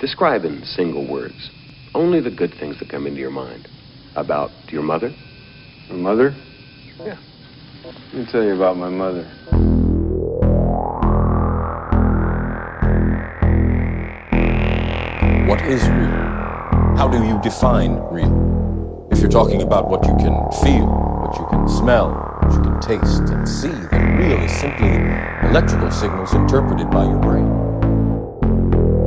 Describe in single words only the good things that come into your mind. About your mother? My mother? Yeah. Let me tell you about my mother. What is real? How do you define real? If you're talking about what you can feel, what you can smell, what you can taste and see, then real is simply electrical signals interpreted by your brain.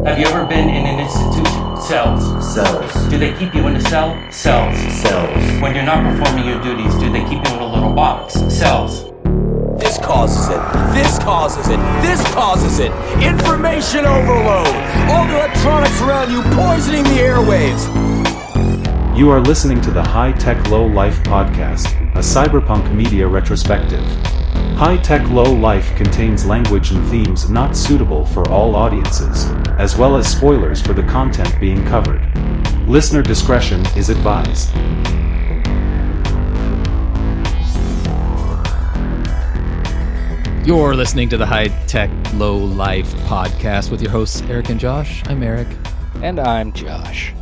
Have you ever been in an institution? Cells. Cells. Do they keep you in a cell? Cells. Cells. When you're not performing your duties, do they keep you in a little box? Cells. This causes it. This causes it. This causes it. Information overload. All the electronics around you poisoning the airwaves. You are listening to the High Tech Low Life podcast, a cyberpunk media retrospective. High Tech Low Life contains language and themes not suitable for all audiences, as well as spoilers for the content being covered. Listener discretion is advised. You're listening to the High Tech Low Life podcast with your hosts, Eric and Josh. I'm Eric. And I'm Josh.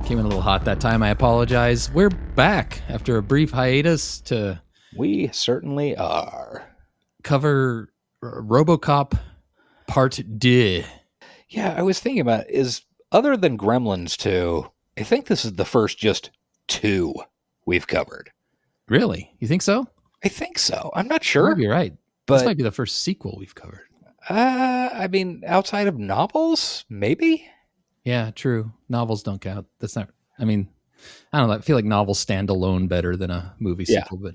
Came in a little hot that time. I apologize. We're back after a brief hiatus to... We certainly are. Cover Robocop Part 2. Yeah, I was thinking about it, is other than Gremlins 2, I think this is the first just 2 we've covered. Really? You think so? I think so. I'm not sure. You're right. But this might be the first sequel we've covered. I mean, outside of novels, maybe? Yeah, true. Novels don't count. That's not... I mean, I don't know. I feel like novels stand alone better than a movie sequel. But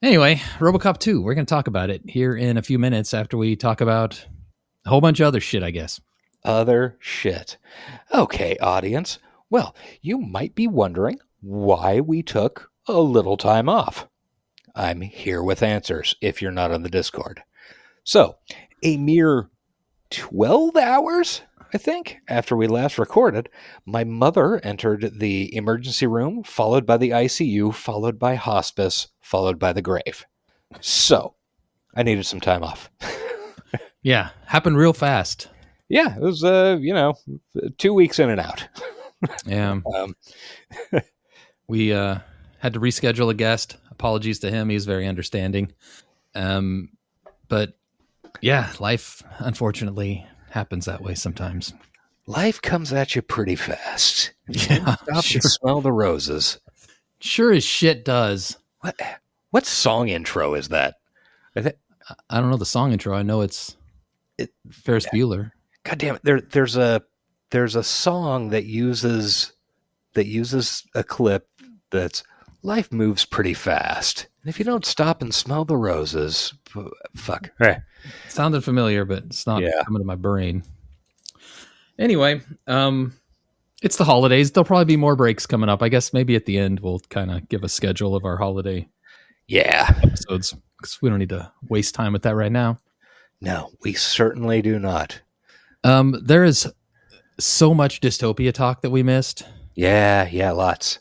anyway, Robocop 2. We're going to talk about it here in a few minutes after we talk about a whole bunch of other shit, I guess. Other shit. Okay, audience. Well, you might be wondering why we took a little time off. I'm here with answers if you're not on the Discord. So, a mere 12 hours, I think, after we last recorded, my mother entered the emergency room, followed by the ICU, followed by hospice, followed by the grave. So, I needed some time off. Yeah, happened real fast. Yeah, it was, 2 weeks in and out. Yeah. We had to reschedule a guest. Apologies to him. He was very understanding. But yeah, life, unfortunately, happens that way sometimes. Life comes at you pretty fast. Yeah, Stop sure. and smell the roses. Sure as shit does. What song intro is that? I don't know the song intro. I know it's Ferris Bueller. God damn it! There's a song that uses a clip that's life moves pretty fast, and if you don't stop and smell the roses, fuck. Right. It sounded familiar, but it's not coming to my brain. Anyway, it's the holidays. There'll probably be more breaks coming up. I guess maybe at the end we'll kind of give a schedule of our holiday episodes, because we don't need to waste time with that right now. No, we certainly do not. There is so much dystopia talk that we missed. Yeah, lots.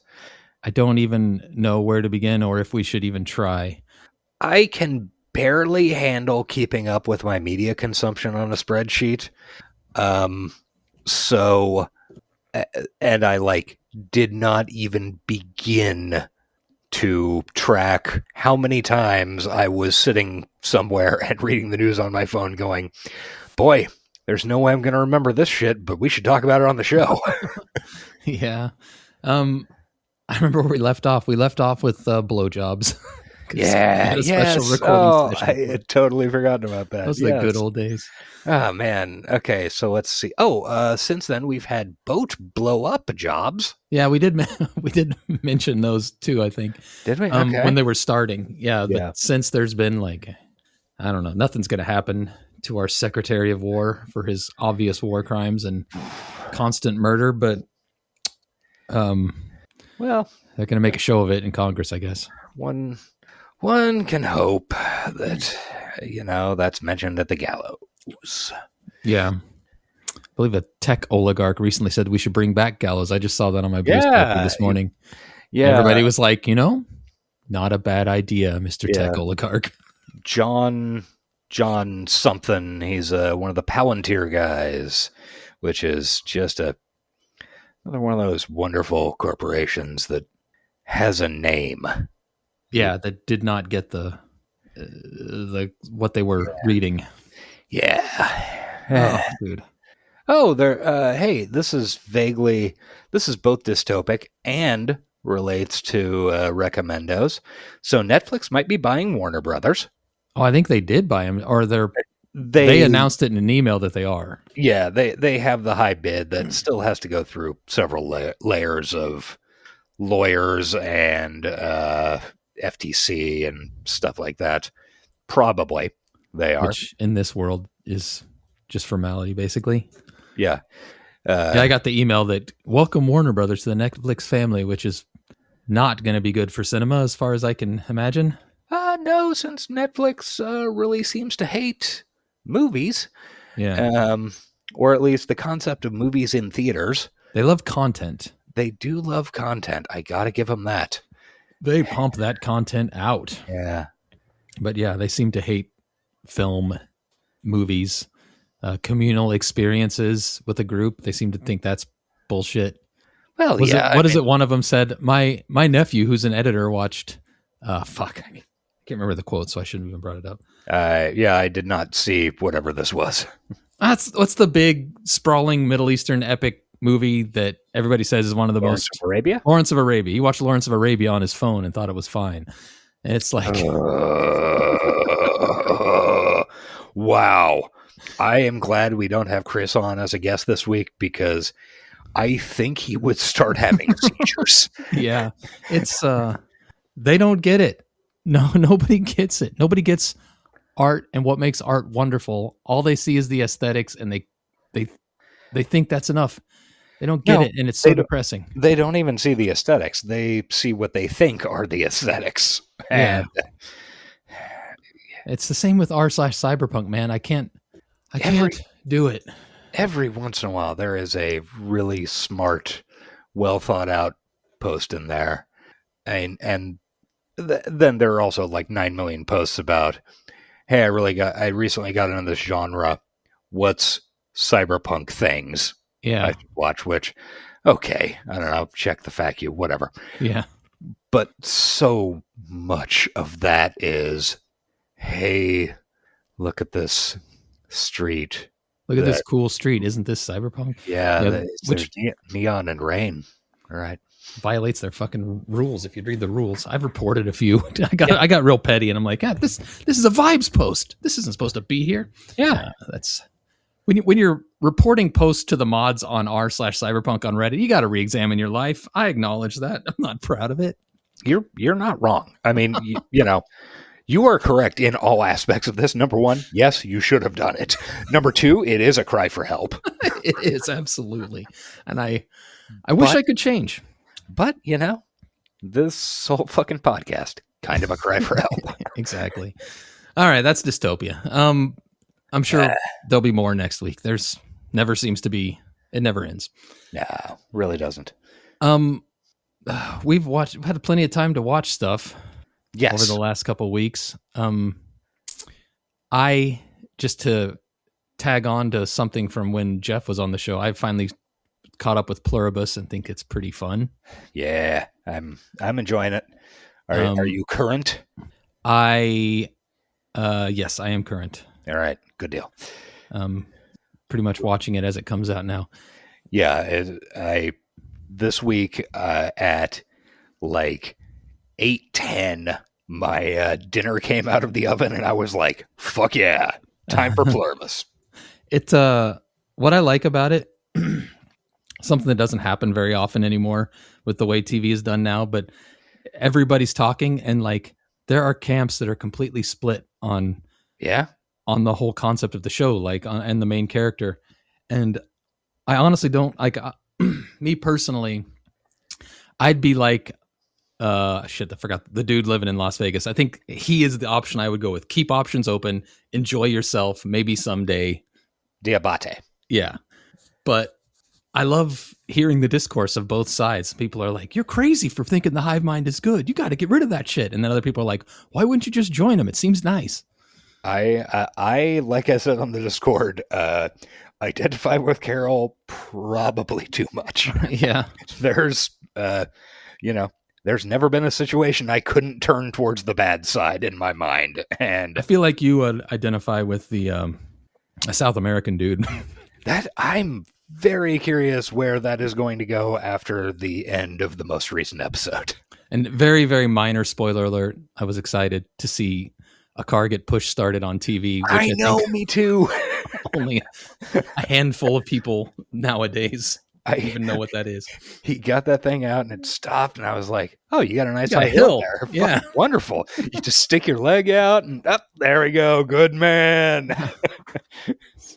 I don't even know where to begin or if we should even try. I can barely handle keeping up with my media consumption on a spreadsheet. So, and I did not even begin to track how many times I was sitting somewhere and reading the news on my phone going, boy, there's no way I'm going to remember this shit, but we should talk about it on the show. Yeah. I remember where we left off. We left off with blowjobs. Yeah, yes. Oh, I had totally forgotten about that. Those are the good old days. Oh, man. Okay, so let's see. Since then, we've had boat blow-up jobs. Yeah, we did mention those too, I think. Did we? Okay. When they were starting. Yeah, but since there's been I don't know, nothing's going to happen to our Secretary of War for his obvious war crimes and constant murder, but well, they're going to make a show of it in Congress, I guess. One can hope that, that's mentioned at the gallows. Yeah. I believe a tech oligarch recently said we should bring back gallows. I just saw that on my Bluesky this morning. Yeah. Everybody was like, not a bad idea, Mr. Tech oligarch. John something. He's one of the Palantir guys, which is just a They're one of those wonderful corporations that has a name. Yeah, that did not get the what they were reading. Yeah. Oh, dude. Oh, hey, this is both dystopic and relates to recommendos. So Netflix might be buying Warner Brothers. Oh, I think they did buy them, or they announced it in an email that they are. Yeah, they have the high bid that still has to go through several layers of lawyers and FTC and stuff like that. Probably they are. Which in this world is just formality, basically. Yeah. I got the email that welcome Warner Brothers to the Netflix family, which is not going to be good for cinema as far as I can imagine. No, since Netflix really seems to hate movies. Yeah. Or at least the concept of movies in theaters. They love content. They do love content. I got to give them that. They pump that content out. Yeah. But yeah, they seem to hate film, movies, communal experiences with a group. They seem to think that's bullshit. Well, What is it? One of them said, my nephew, who's an editor, watched, fuck, I can't remember the quote, so I shouldn't have even brought it up. Yeah, I did not see whatever this was. What's the big sprawling Middle Eastern epic movie that everybody says is one of the Lawrence most... of Arabia? Lawrence of Arabia. He watched Lawrence of Arabia on his phone and thought it was fine. And it's like... Wow. I am glad we don't have Chris on as a guest this week because I think he would start having seizures. Yeah. It's... they don't get it. No, nobody gets it. Nobody gets art and what makes art wonderful. All they see is the aesthetics, and they think that's enough. They don't get it, and it's so depressing. They don't even see the aesthetics. They see what they think are the aesthetics. And it's the same with r/cyberpunk, man. I can't do it. Every once in a while, there is a really smart, well thought out post in there, and then there are also like 9 million posts about, hey, I recently got into this genre. What's cyberpunk things? Yeah. I should watch, which, okay, I don't know, check the FAQ, whatever. Yeah. But so much of that is, hey, look at this street. Look at this cool street. Isn't this cyberpunk? Yeah. Which neon and rain. All right. Violates their fucking rules. If you read the rules, I've reported a few. I got real petty, and I'm like, this is a vibes post. This isn't supposed to be here. Yeah, that's when you're reporting posts to the mods on r/cyberpunk on Reddit. You got to re-examine your life. I acknowledge that. I'm not proud of it. You're not wrong. I mean, you are correct in all aspects of this. Number one, yes, you should have done it. Number two, it is a cry for help. It is, absolutely, and I wish I could change. But, this whole fucking podcast, kind of a cry for help. Exactly. All right, that's dystopia. I'm sure there'll be more next week. It never ends. No, really doesn't. We've had plenty of time to watch stuff. Yes. Over the last couple of weeks. I, just to tag on to something from when Jeff was on the show, I finally caught up with Pluribus and think it's pretty fun. Yeah, I'm enjoying it. Are you current? Yes, I am current. All right, good deal. Pretty much watching it as it comes out now. Yeah, this week at like 8:10, my dinner came out of the oven, and I was like, "Fuck yeah, time for Pluribus." It's what I like about it. Something that doesn't happen very often anymore with the way TV is done now, but everybody's talking, and like there are camps that are completely split on the whole concept of the show, like and the main character. And I honestly don't like me personally. I'd be like, I forgot the dude living in Las Vegas. I think he is the option I would go with. Keep options open, enjoy yourself. Maybe someday. Diabate. Yeah. But I love hearing the discourse of both sides. People are like, you're crazy for thinking the hive mind is good. You got to get rid of that shit. And then other people are like, why wouldn't you just join them? It seems nice. I like I said on the Discord, I identify with Carol probably too much. Yeah. There's, there's never been a situation I couldn't turn towards the bad side in my mind. And I feel like you would identify with the a South American dude. that I'm very curious where that is going to go after the end of the most recent episode. And very, very minor spoiler alert. I was excited to see a car get push started on TV. Which I know, think me too. only a handful of people nowadays even know what that is. He got that thing out and it stopped, and I was like, "Oh, you got a nice got a hill hill there, yeah, wonderful." You just stick your leg out, and up there we go. Good man.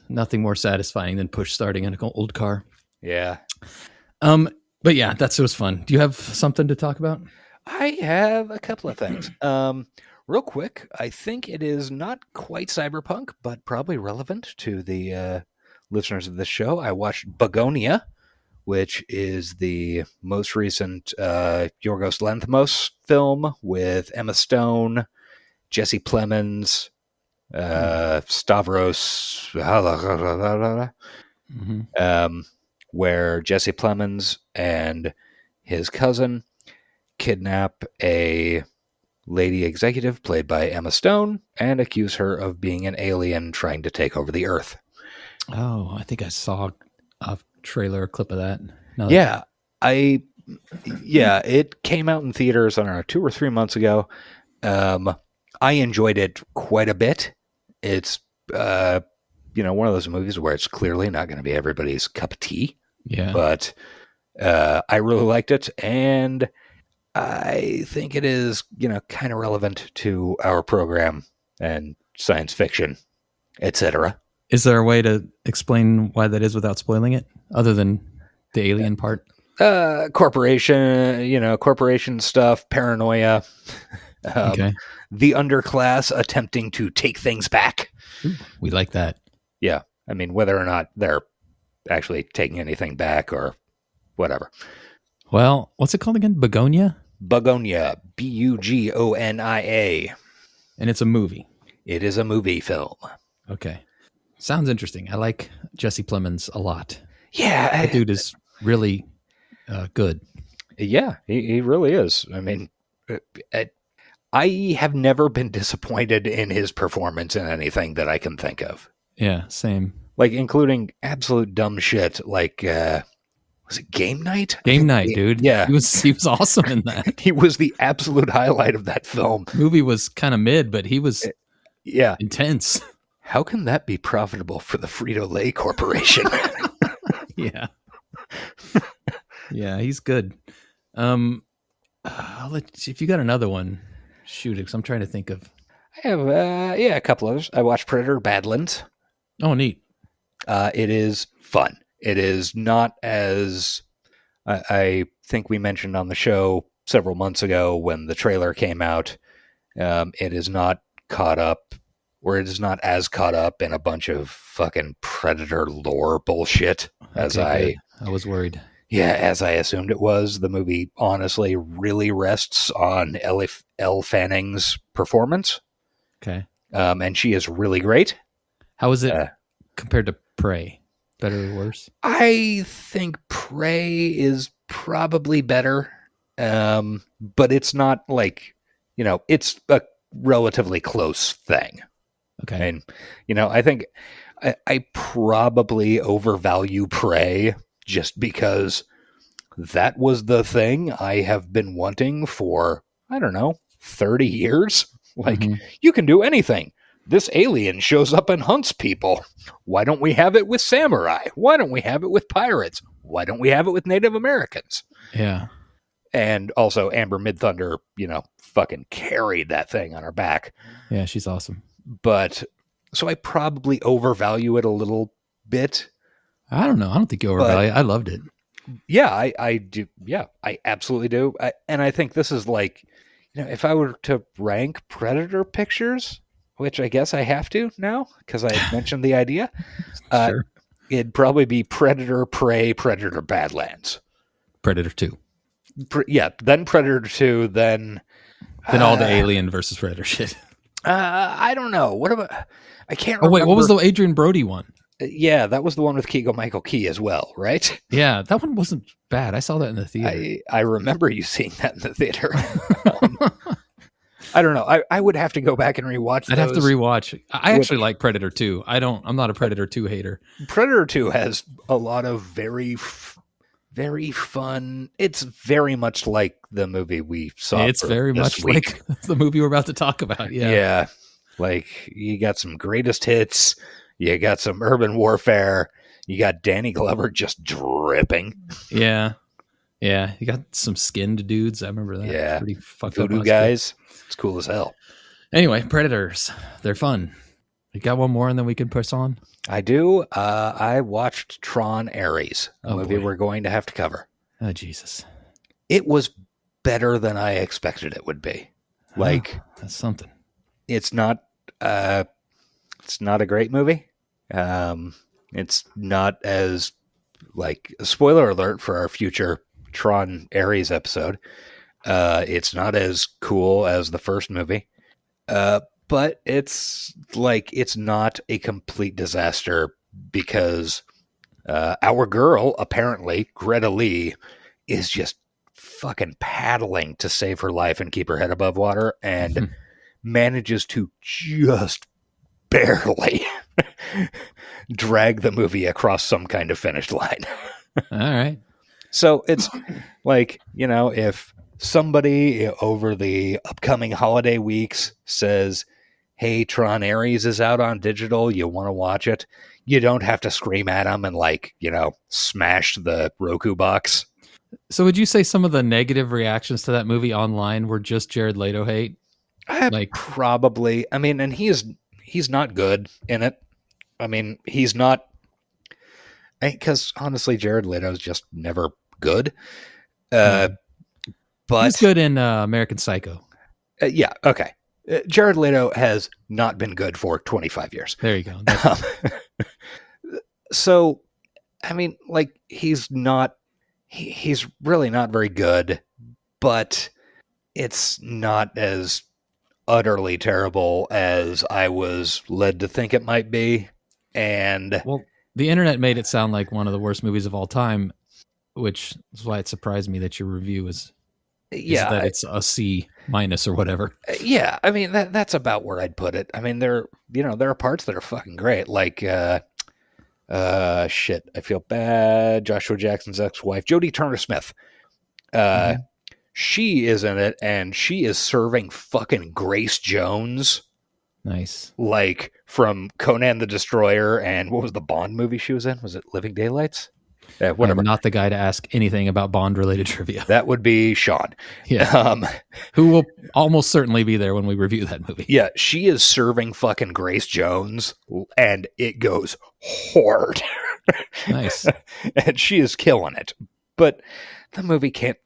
Nothing more satisfying than push starting an old car. Yeah. But yeah, it was fun. Do you have something to talk about? I have a couple of things. Real quick, I think it is not quite cyberpunk, but probably relevant to the listeners of this show. I watched Begonia, which is the most recent Yorgos Lanthimos film with Emma Stone, Jesse Plemons, Stavros, where Jesse Plemons and his cousin kidnap a lady executive played by Emma Stone and accuse her of being an alien trying to take over the Earth. Oh, I think I saw a trailer, a clip of that. No, It came out in theaters, I don't know, 2 or 3 months ago. I enjoyed it quite a bit. It's, one of those movies where it's clearly not going to be everybody's cup of tea. Yeah. But I really liked it, and I think it is, kind of relevant to our program and science fiction, etc. Is there a way to explain why that is without spoiling it, other than the alien part? Corporation stuff, paranoia, Okay. the underclass attempting to take things back. Ooh, we like that. Yeah. I mean, whether or not they're actually taking anything back or whatever. Well, what's it called again? Begonia? Begonia, Bugonia. And it's a movie. It is a movie film. Okay. Sounds interesting. I like Jesse Plemons a lot. Yeah. That dude is really good. Yeah, he really is. I mean, I have never been disappointed in his performance in anything that I can think of. Yeah, same. Like, including absolute dumb shit like, was it Game Night? Game Night, dude. Yeah. He was awesome in that. He was the absolute highlight of that film. Movie was kind of mid, but he was intense. How can that be profitable for the Frito-Lay Corporation? Yeah. Yeah, he's good. I'll let if you got another one, shoot it, because I'm trying to think of. I have, a couple others. I watched Predator Badlands. Oh, neat. It is fun. It is not as I think we mentioned on the show several months ago when the trailer came out. It is not caught up, or it is not as caught up in a bunch of fucking Predator lore bullshit as I was worried. Yeah, as I assumed it was. The movie honestly really rests on Elle Fanning's performance. Okay. And she is really great. How is it compared to Prey? Better or worse? I think Prey is probably better. But it's not like, it's a relatively close thing. Okay. And, I think I probably overvalue Prey just because that was the thing I have been wanting for, 30 years. Like, you can do anything. This alien shows up and hunts people. Why don't we have it with samurai? Why don't we have it with pirates? Why don't we have it with Native Americans? Yeah. And also Amber Midthunder, fucking carried that thing on her back. Yeah, she's awesome. But, so I probably overvalue it a little bit. I don't know. I don't think you overvalue it. I loved it. Yeah, I do. Yeah, I absolutely do. And I think this is like, if I were to rank Predator pictures, which I guess I have to now because I mentioned the idea, Sure. It'd probably be Predator, Prey, Predator, Badlands. Predator 2. Then Predator 2, then all the Alien versus Predator shit. I don't know. What about? I can't remember. Oh wait, what was the Adrian Brody one? Yeah, that was the one with Keegan-Michael Key as well, right? Yeah, that one wasn't bad. I saw that in the theater. I remember you seeing that in the theater. I don't know. I would have to go back and rewatch. I'd have to rewatch. I actually like Predator 2. I'm not a Predator 2 hater. Predator 2 has a lot of very fun. It's very much like the movie we saw. It's very much like the movie we're about to talk about. Yeah. Yeah. Like, you got some greatest hits. You got some urban warfare. You got Danny Glover just dripping. Yeah. Yeah. You got some skinned dudes. I remember that. Yeah. Pretty fucked Voodoo up guys. It's cool as hell. Anyway, Predators. They're fun. You got one more and then we can push on? I do. I watched Tron Ares, a movie boy. we're going to have to cover. Oh, Jesus. It was better than I expected it would be. Like, that's something. It's not a great movie. It's not as, like, spoiler alert for our future Tron Ares episode. It's not as cool as the first movie. But it's not a complete disaster because our girl, apparently, Greta Lee, is just fucking paddling to save her life and keep her head above water and manages to just barely drag the movie across some kind of finish line. All right. So it's like, if somebody over the upcoming holiday weeks says, hey, Tron Ares is out on digital, you want to watch it, you don't have to scream at them and smash the Roku box. So would you say some of the negative reactions to that movie online were just Jared Leto hate? Probably. I mean, and he's not good in it. I mean, he's not, because honestly, Jared Leto's just never good. But he's good in American Psycho. Yeah. Okay. Jared Leto has not been good for 25 years. There you go. So, I mean, he's really not very good, but it's not as utterly terrible as I was led to think it might be. And the internet made it sound like one of the worst movies of all time, which is why it surprised me that your review is that it's a C- or whatever. Yeah, I mean that's about where I'd put it. I mean there are parts that are fucking great, like shit. I feel bad. Joshua Jackson's ex-wife, Jodie Turner-Smith. She is in it, and she is serving fucking Grace Jones. Nice, like from Conan the Destroyer, and what was the Bond movie she was in? Was it Living Daylights? Whatever. I'm not the guy to ask anything about Bond-related trivia. That would be Sean. Yeah. Who will almost certainly be there when we review that movie. Yeah, she is serving fucking Grace Jones, and it goes hard. Nice. And she is killing it. But the movie can't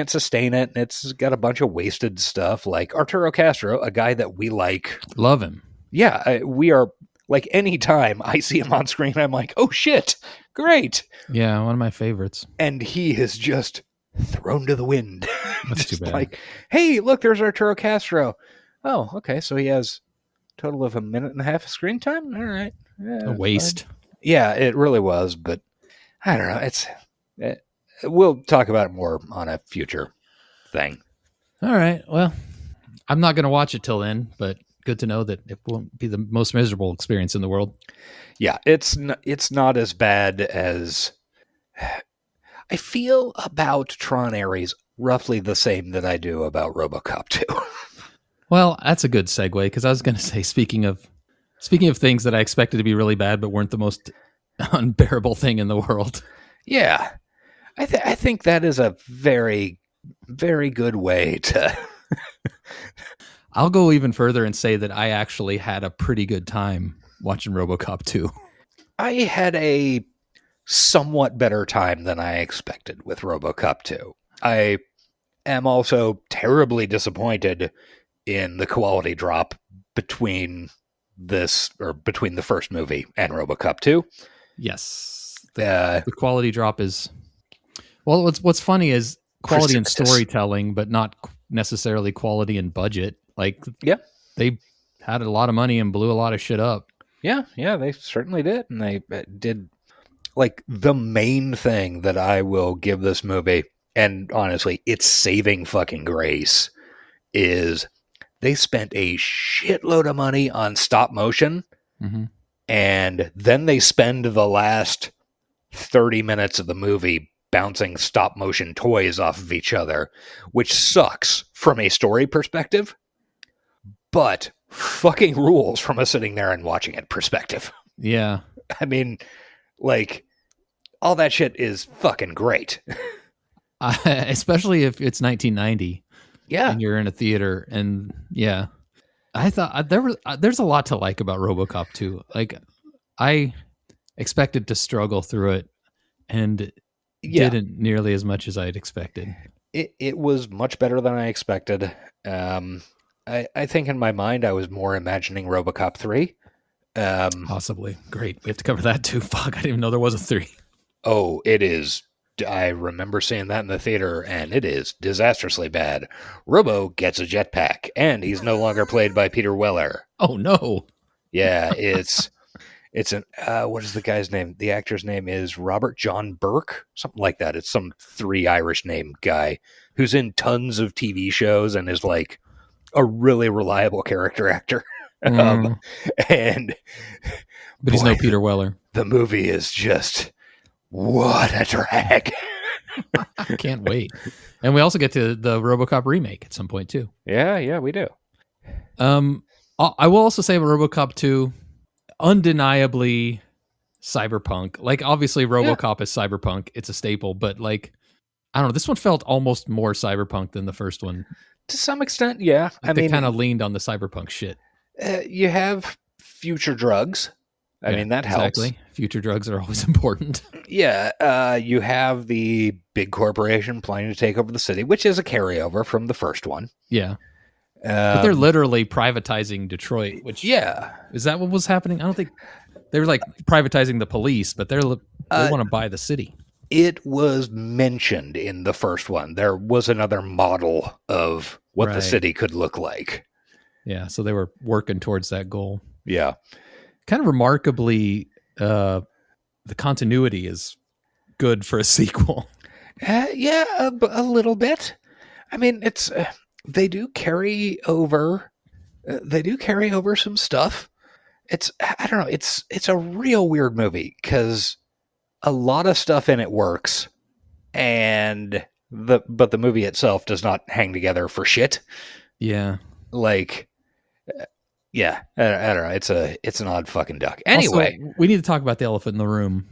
sustain it, and it's got a bunch of wasted stuff, like Arturo Castro, a guy that we like. Love him. Yeah, we are, like, anytime I see him on screen, I'm like, oh shit, great. Yeah, one of my favorites. And he is just thrown to the wind. That's too bad. Like, hey, look, there's Arturo Castro. Oh, okay, so he has a total of 1.5 minutes of screen time? All right. Yeah, a waste. Fine. Yeah, it really was, but I don't know. We'll talk about it more on a future thing. All right, well, I'm not going to watch it till then, but good to know that it won't be the most miserable experience in the world. Yeah, it's not as bad as I feel about Tron Ares, roughly the same that I do about Robocop 2. Well, that's a good segue, because I was going to say, speaking of things that I expected to be really bad but weren't the most unbearable thing in the world. Yeah, I think that is a very, very good way to... I'll go even further and say that I actually had a pretty good time watching Robocop 2. I had a somewhat better time than I expected with Robocop 2. I am also terribly disappointed in the quality drop between the first movie and Robocop 2. Yes. The quality drop is... Well, what's funny is quality in storytelling, but not necessarily quality in budget. Like, yeah, they had a lot of money and blew a lot of shit up. Yeah, they certainly did. And they did, like, the main thing that I will give this movie, and honestly, it's saving fucking grace, is they spent a shitload of money on stop motion, and then they spend the last 30 minutes of the movie bouncing stop motion toys off of each other, which sucks from a story perspective, but fucking rules from a sitting there and watching it perspective. Yeah. I mean, like, all that shit is fucking great. Especially if it's 1990. Yeah. And you're in a theater, and yeah. I thought there's a lot to like about RoboCop 2. Like, I expected to struggle through it, and didn't nearly as much as I'd expected. It was much better than I expected. I think in my mind I was more imagining RoboCop 3. Possibly. Great. We have to cover that too. Fuck, I didn't even know there was a 3. Oh, it is. I remember seeing that in the theater, and it is disastrously bad. Robo gets a jetpack, and he's no longer played by Peter Weller. Oh, no. Yeah, it's an, what is the guy's name? The actor's name is Robert John Burke, something like that. It's some 3 Irish name guy who's in tons of TV shows and is like a really reliable character actor. But he's no Peter Weller. The movie is just, what a drag. I can't wait. And we also get to the RoboCop remake at some point too. Yeah, we do. I will also say about RoboCop 2, undeniably cyberpunk. Like, obviously RoboCop is cyberpunk. It's a staple, but like, I don't know, this one felt almost more cyberpunk than the first one. To some extent, yeah. Like, they kind of leaned on the cyberpunk shit. You have future drugs. I mean, that helps. Exactly. Future drugs are always important. Yeah. You have the big corporation planning to take over the city, which is a carryover from the first one. Yeah. But they're literally privatizing Detroit, which... Yeah. Is that what was happening? I don't think... They were like privatizing the police, but they want to buy the city. It was mentioned in the first one. There was another model of what the city could look like. Yeah, so they were working towards that goal. Yeah. Kind of remarkably, the continuity is good for a sequel. Yeah, a little bit. I mean, it's they do carry over some stuff. I don't know. It's a real weird movie because a lot of stuff in it works, but the movie itself does not hang together for shit. Yeah, like. Yeah, I don't know. It's an odd fucking duck. Anyway, also, we need to talk about the elephant in the room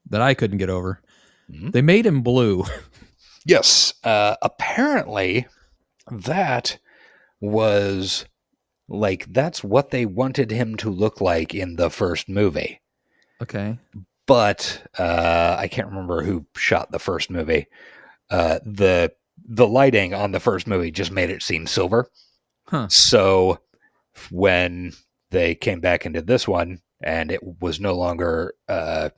that I couldn't get over. Mm-hmm. They made him blue. Yes. Apparently, that was like that's what they wanted him to look like in the first movie. Okay. But I can't remember who shot the first movie. The lighting on the first movie just made it seem silver. Huh. So when they came back into this one and it was no longer Paul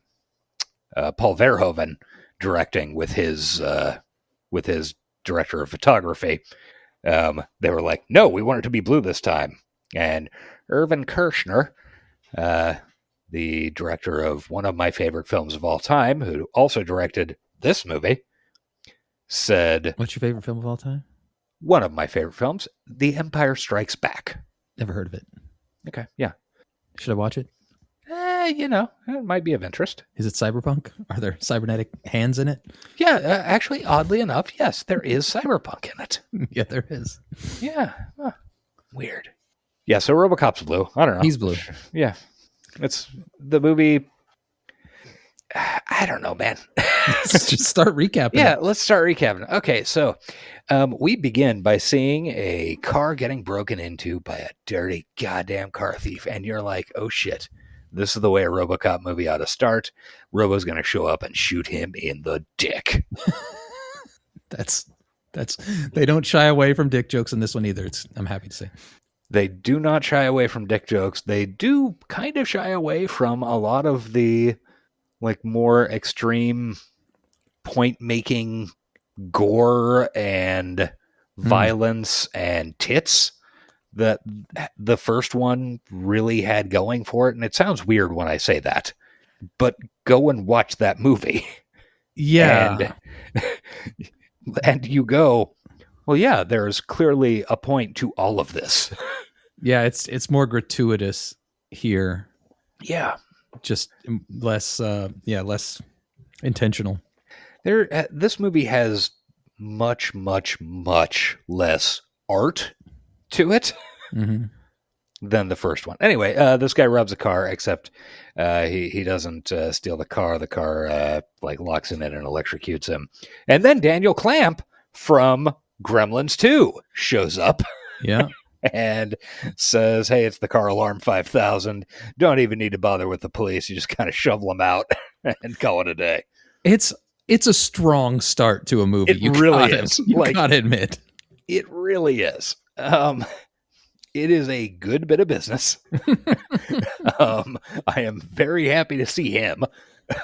Verhoeven directing with his director of photography, they were like, no, we want it to be blue this time. And Irvin Kershner, the director of one of my favorite films of all time, who also directed this movie, said... What's your favorite film of all time? One of my favorite films, The Empire Strikes Back. Never heard of it. Okay, yeah. Should I watch it? It might be of interest. Is it cyberpunk? Are there cybernetic hands in it? Yeah, actually, oddly enough, yes, there is cyberpunk in it. Yeah, there is. Yeah. Weird. Yeah, so RoboCop's blue. I don't know. He's blue. Yeah. It's the movie... I don't know, man. Let's just start recapping. Yeah, let's start recapping. Okay, so we begin by seeing a car getting broken into by a dirty goddamn car thief. And you're like, oh shit, this is the way a RoboCop movie ought to start. Robo's going to show up and shoot him in the dick. That's they don't shy away from dick jokes in this one either. I'm happy to say. They do not shy away from dick jokes. They do kind of shy away from a lot of the like more extreme point-making gore and violence and tits that the first one really had going for it. And it sounds weird when I say that, but go and watch that movie. Yeah. And you go, well, yeah, there's clearly a point to all of this. Yeah, it's more gratuitous here. Yeah. Just less less intentional. This movie has much, much, much less art to it than the first one. Anyway, this guy robs a car, except he doesn't steal the car. The car locks him in and electrocutes him. And then Daniel Clamp from Gremlins 2 shows up. Yeah. And says, hey, it's the car alarm 5000. Don't even need to bother with the police. You just kind of shovel them out and call it a day. It's a strong start to a movie. It really is. You gotta admit. It really is. It is a good bit of business. I am very happy to see him.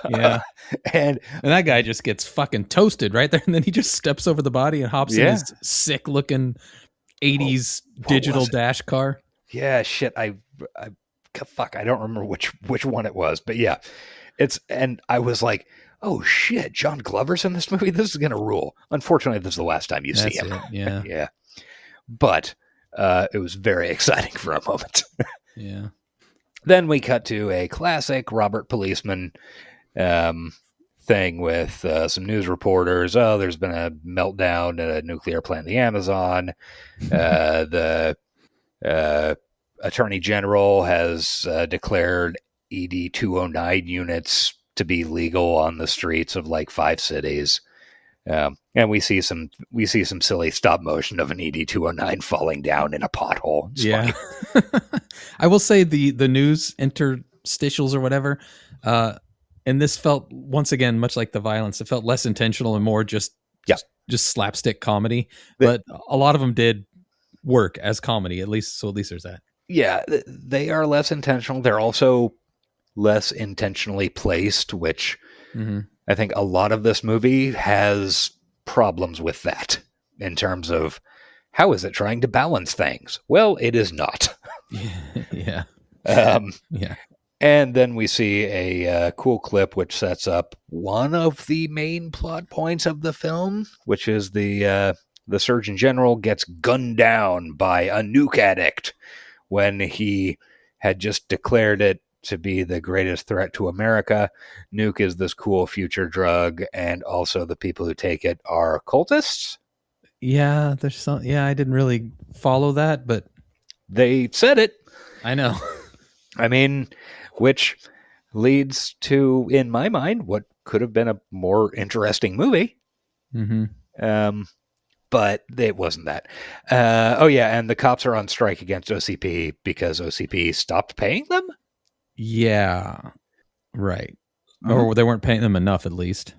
Yeah. And that guy just gets fucking toasted right there. And then he just steps over the body and hops in his sick looking 80s digital dash car. Yeah, shit. I don't remember which one it was, but yeah, and I was like, oh shit, John Glover's in this movie. This is gonna rule. Unfortunately, this is the last time you see him. Yeah, yeah. But it was very exciting for a moment. Yeah. Then we cut to a classic Robert Policeman thing with some news reporters. Oh, there's been a meltdown at a nuclear plant in the Amazon. The Attorney General has declared ED 209 units to be legal on the streets of 5 cities. And we see some silly stop motion of an ED 209 falling down in a pothole. It's yeah. I will say the news interstitials or whatever, and this felt once again much like the violence. It felt less intentional and more just slapstick comedy. But a lot of them did work as comedy, at least there's that. Yeah, they are less intentional. They're also less intentionally placed, which I think a lot of this movie has problems with that in terms of how is it trying to balance things? Well, it is not. Yeah. Yeah. And then we see a cool clip which sets up one of the main plot points of the film, which is the Surgeon General gets gunned down by a nuke addict when he had just declared it to be the greatest threat to America. Nuke is this cool future drug, and also the people who take it are cultists. Yeah, there's some. Yeah, I didn't really follow that, but they said it. I know. I mean, which leads to, in my mind, what could have been a more interesting movie. But it wasn't that. And the cops are on strike against OCP because OCP stopped paying them? Yeah, right. Or they weren't paying them enough, at least.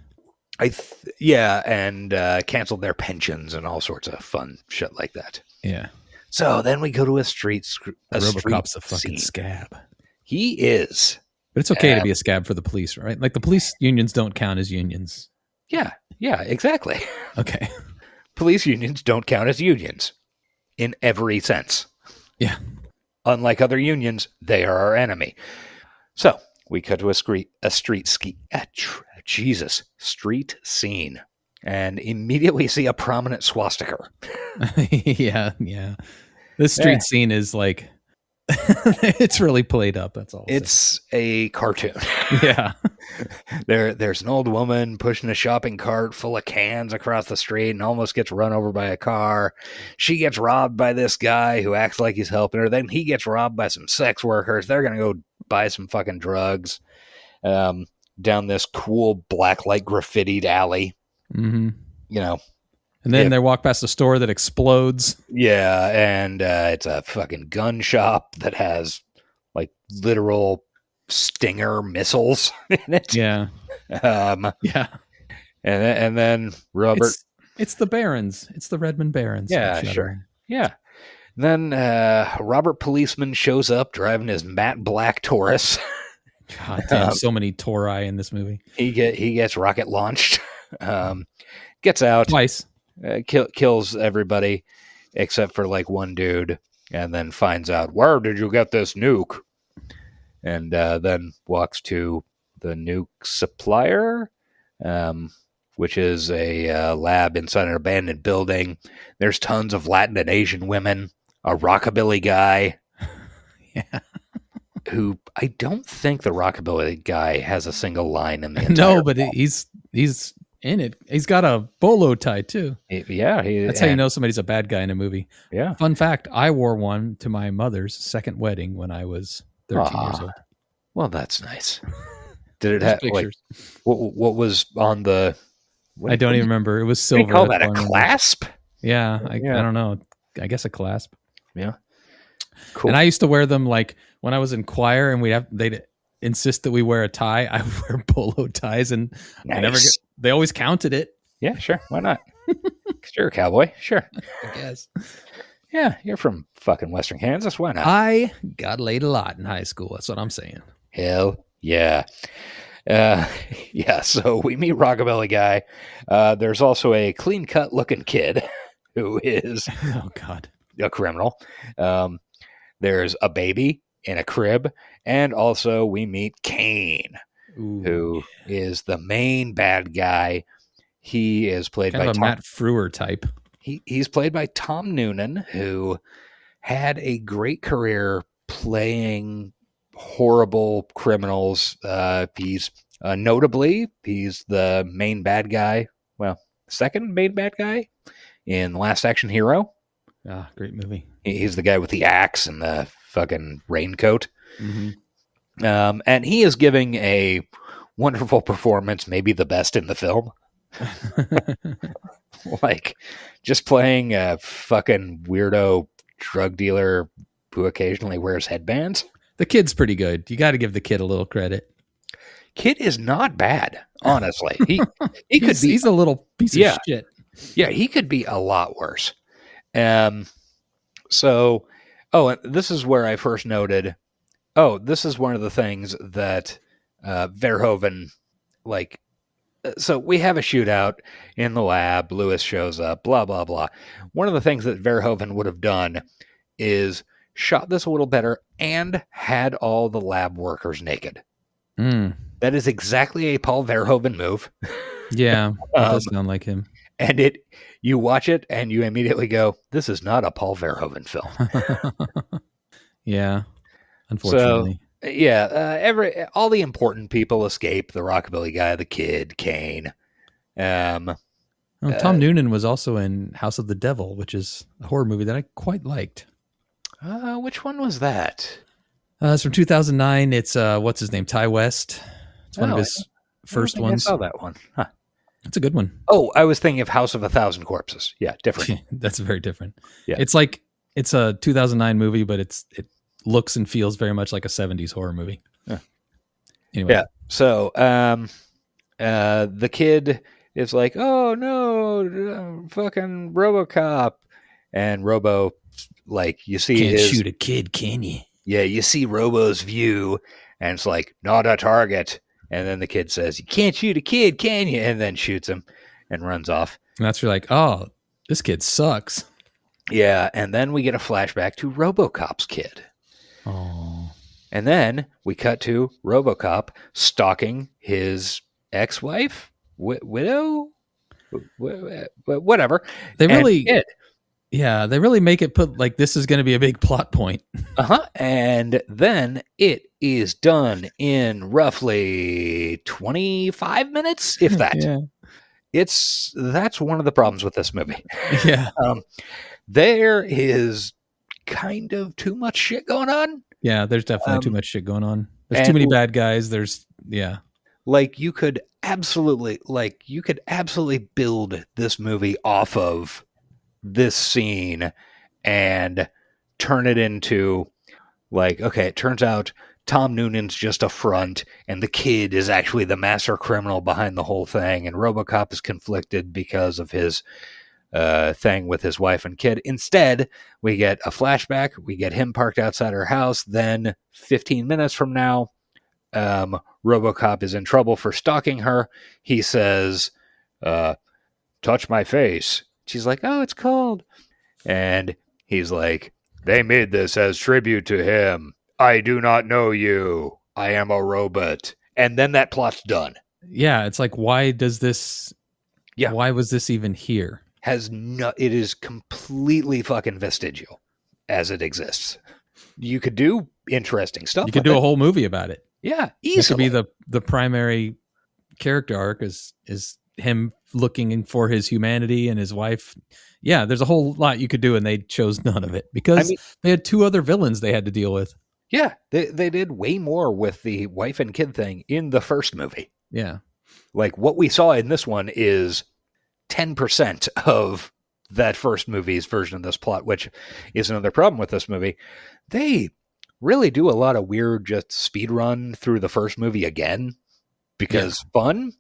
And canceled their pensions and all sorts of fun shit like that. Yeah. So then we go to a street. Robocop's a scene. fucking scab. He is. But it's okay to be a scab for the police, right? Like the police unions don't count as unions. Yeah, exactly. Okay. Police unions don't count as unions in every sense. Yeah. Unlike other unions, they are our enemy. So we cut to a street scene and immediately see a prominent swastika. Yeah. This street scene is like, it's really played up. That's all. It's a cartoon. Yeah. There's an old woman pushing a shopping cart full of cans across the street and almost gets run over by a car. She gets robbed by this guy who acts like he's helping her. Then he gets robbed by some sex workers. They're going to go buy some fucking drugs down this cool blacklight graffitied alley. Mm-hmm. And then they walk past a store that explodes. Yeah, and it's a fucking gun shop that has literal Stinger missiles in it. Yeah. Yeah. And then Robert. It's the Barons. It's the Redmond Barons. Yeah, sure. Yeah. Then Robert Policeman shows up driving his matte black Taurus. God damn, so many Tauri in this movie. He gets rocket launched. Gets out twice. Kills everybody except for one dude and then finds out, where did you get this nuke? And then walks to the nuke supplier, which is a lab inside an abandoned building. There's tons of Latin and Asian women, a rockabilly guy. Yeah. Who I don't think the rockabilly guy has a single line in the entire No, but he's in it. He's got a bolo tie too. That's how you know somebody's a bad guy in a movie. Yeah. Fun fact, I wore one to my mother's second wedding when I was 13 years old. Well, that's nice. Did it have pictures? What was on the? I don't even remember. It was silver. They call that a clasp? Yeah, I don't know. I guess a clasp. Yeah. Cool. And I used to wear them like when I was in choir, and they'd insist that we wear a tie. I would wear polo ties, and nice. They always counted it. Yeah, sure. Why not? You're a cowboy. Sure. I guess. Yeah, you're from fucking Western Kansas. Why not? I got laid a lot in high school. That's what I'm saying. Hell yeah. Yeah, so we meet Rockabilly Guy. There's also a clean-cut looking kid who is oh god, a criminal. There's a baby in a crib, and also we meet Kane, who is the main bad guy. He is played by Matt Frewer type. He's played by Tom Noonan, who had a great career playing horrible criminals. He's notably the main bad guy. Well, second main bad guy in Last Action Hero. Ah, great movie. He's the guy with the axe and the fucking raincoat. Mm-hmm. And he is giving a wonderful performance, maybe the best in the film. Like, just playing a fucking weirdo drug dealer who occasionally wears headbands. The kid's pretty good. You got to give the kid a little credit. Kid is not bad, honestly. He could be. He's a little piece of shit. Yeah, he could be a lot worse. So, and this is where I first noted, this is one of the things that Verhoeven, like, so we have a shootout in the lab, Lewis shows up, blah, blah, blah. One of the things that Verhoeven would have done is shot this a little better and had all the lab workers naked. That is exactly a Paul Verhoeven move. Yeah, it does sound like him. And you watch it and you immediately go, this is not a Paul Verhoeven film. Yeah, unfortunately. So, all the important people escape: the rockabilly guy, the kid, Kane. Tom Noonan was also in House of the Devil, which is a horror movie that I quite liked. Which one was that? It's from 2009. It's what's his name? Ty West. It's one of his first ones. I saw that one. Huh. It's a good one. Oh, I was thinking of House of 1,000 Corpses. Yeah, different. That's very different. Yeah. It's a 2009 movie, but it looks and feels very much like a 70s horror movie. Yeah. Anyway. Yeah. So, the kid is like, oh no, fucking Robocop. And Robo, like, you see Can't shoot a kid, can you? Yeah, you see Robo's view, and it's like, not a target. And then the kid says, you can't shoot a kid, can you? And then shoots him and runs off. And that's where you're like, oh, this kid sucks. Yeah, and then we get a flashback to Robocop's kid. Oh. And then we cut to Robocop stalking his ex-wife, widow, whatever. They really make it put like this is going to be a big plot point. And then it is done in roughly 25 minutes, if that. Yeah. That's one of the problems with this movie. Yeah. There is kind of too much shit going on. Yeah, there's definitely too much shit going on. There's too many bad guys. Like you could absolutely build this movie off of this scene and turn it into like, okay, it turns out Tom Noonan's just a front and the kid is actually the master criminal behind the whole thing, and Robocop is conflicted because of his thing with his wife and kid. Instead, we get a flashback. We get him parked outside her house. Then 15 minutes from now, Robocop is in trouble for stalking her. He says, touch my face. She's like, oh, it's cold. And he's like, They made this as tribute to him. I do not know you. I am a robot. And then that plot's done. Yeah, it's like, why does this... Yeah. Why was this even here? It is completely fucking vestigial as it exists. You could do interesting stuff. You could do a whole movie about it. Yeah, easily. It could be the primary character arc is him looking for his humanity and his wife. Yeah, there's a whole lot you could do, and they chose none of it because they had 2 other villains they had to deal with. Yeah, they did way more with the wife and kid thing in the first movie. Yeah. Like, what we saw in this one is 10% of that first movie's version of this plot, which is another problem with this movie. They really do a lot of weird just speed run through the first movie again because fun.